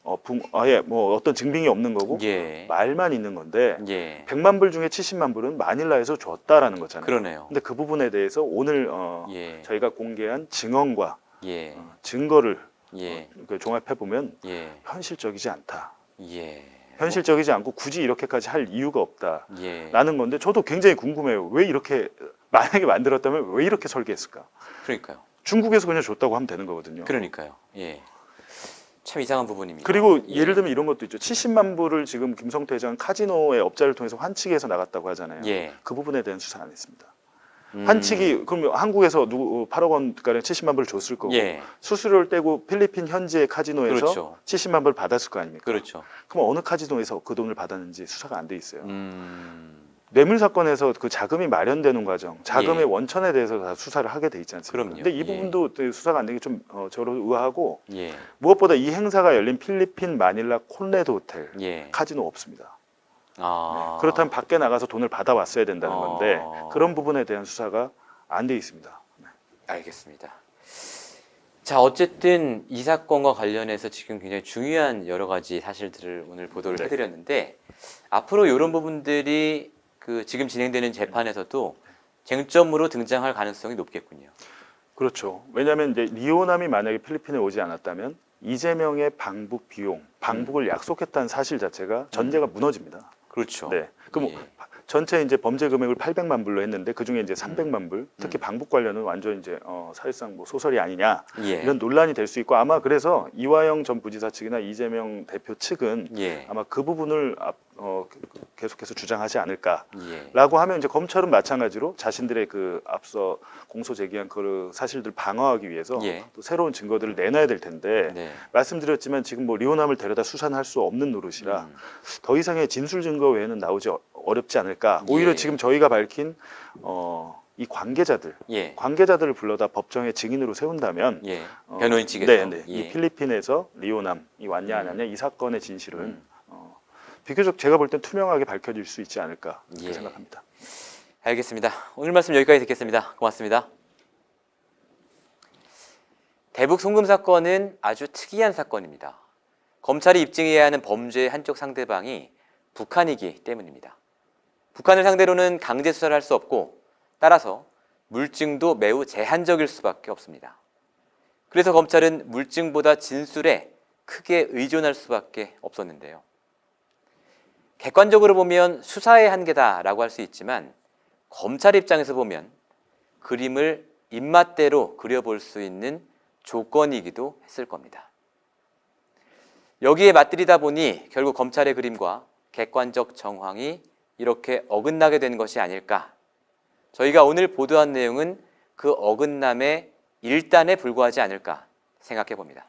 아예 뭐 어떤 증빙이 없는 거고 예. 말만 있는 건데 예. 100만 불 중에 70만 불은 마닐라에서 줬다라는 거잖아요. 그러네요. 근데 그 부분에 대해서 오늘 예. 저희가 공개한 증언과 예. 증거를 예. 종합해 보면 예. 현실적이지 않다. 예. 현실적이지 않고 굳이 이렇게까지 할 이유가 예. 없다라는 건데 저도 굉장히 궁금해요. 왜 이렇게 만약에 만들었다면 왜 이렇게 설계했을까? 그러니까요. 중국에서 그냥 줬다고 하면 되는 거거든요. 그러니까요. 예. 참 이상한 부분입니다. 그리고 예를 들면 이런 것도 있죠. 70만 불을 지금 김성태 회장은 카지노의 업자를 통해서 환치기해서 나갔다고 하잖아요. 예. 그 부분에 대한 수사 안 했습니다. 환치기 그럼 한국에서 8억 원가량 70만 불을 줬을 거고 예. 수수료를 떼고 필리핀 현지의 카지노에서 그렇죠. 70만 불을 받았을 거 아닙니까? 그렇죠. 그럼 어느 카지노에서 그 돈을 받았는지 수사가 안 돼 있어요. 뇌물 사건에서 그 자금이 마련되는 과정, 자금의 예. 원천에 대해서 다 수사를 하게 돼 있지 않습니까? 그럼요. 근데 이 부분도 수사가 안 되는 게 좀 저로 의아하고 예. 무엇보다 이 행사가 열린 필리핀 마닐라 콘레도 호텔 예. 카지노 없습니다. 아. 네. 그렇다면 밖에 나가서 돈을 받아왔어야 된다는 건데 그런 부분에 대한 수사가 안 돼 있습니다. 알겠습니다. 자, 어쨌든 이 사건과 관련해서 지금 굉장히 중요한 여러 가지 사실들을 오늘 보도를 해드렸는데 앞으로 이런 부분들이 그 지금 진행되는 재판에서도 쟁점으로 등장할 가능성이 높겠군요. 그렇죠. 왜냐하면 이제 리오남이 만약에 필리핀에 오지 않았다면 이재명의 방북 비용, 방북을 약속했다는 사실 자체가 전제가 무너집니다. 그렇죠. 네. 그럼 전체 이제 범죄 금액을 800만 불로 했는데 그 중에 이제 300만 불, 특히 방북 관련은 완전 이제 사실상 뭐 소설이 아니냐 예. 이런 논란이 될 수 있고 아마 그래서 이화영 전 부지사 측이나 이재명 대표 측은 예. 아마 그 부분을 계속해서 주장하지 않을까라고 예. 하면 이제 검찰은 마찬가지로 자신들의 그 앞서 공소 제기한 그 사실들 방어하기 위해서 예. 또 새로운 증거들을 내놔야 될 텐데 네. 말씀드렸지만 지금 뭐 리오남을 데려다 수사할 수 없는 노릇이라 더 이상의 진술 증거 외에는 나오지 어렵지 않을까. 오히려 예. 지금 저희가 밝힌 이 예. 관계자들을 불러다 법정에 증인으로 세운다면 예. 변호인 측에서 네. 예. 이 필리핀에서 리오남이 왔냐 안 왔냐 이 사건의 진실은 비교적 제가 볼 땐 투명하게 밝혀질 수 있지 않을까 그렇게 예. 생각합니다. 알겠습니다. 오늘 말씀 여기까지 듣겠습니다. 고맙습니다. 대북 송금 사건은 아주 특이한 사건입니다. 검찰이 입증해야 하는 범죄의 한쪽 상대방이 북한이기 때문입니다. 북한을 상대로는 강제 수사를 할 수 없고 따라서 물증도 매우 제한적일 수밖에 없습니다. 그래서 검찰은 물증보다 진술에 크게 의존할 수밖에 없었는데요. 객관적으로 보면 수사의 한계다라고 할 수 있지만 검찰 입장에서 보면 그림을 입맛대로 그려볼 수 있는 조건이기도 했을 겁니다. 여기에 맞들이다 보니 결국 검찰의 그림과 객관적 정황이 이렇게 어긋나게 된 것이 아닐까. 저희가 오늘 보도한 내용은 그 어긋남의 일단에 불과하지 않을까 생각해 봅니다.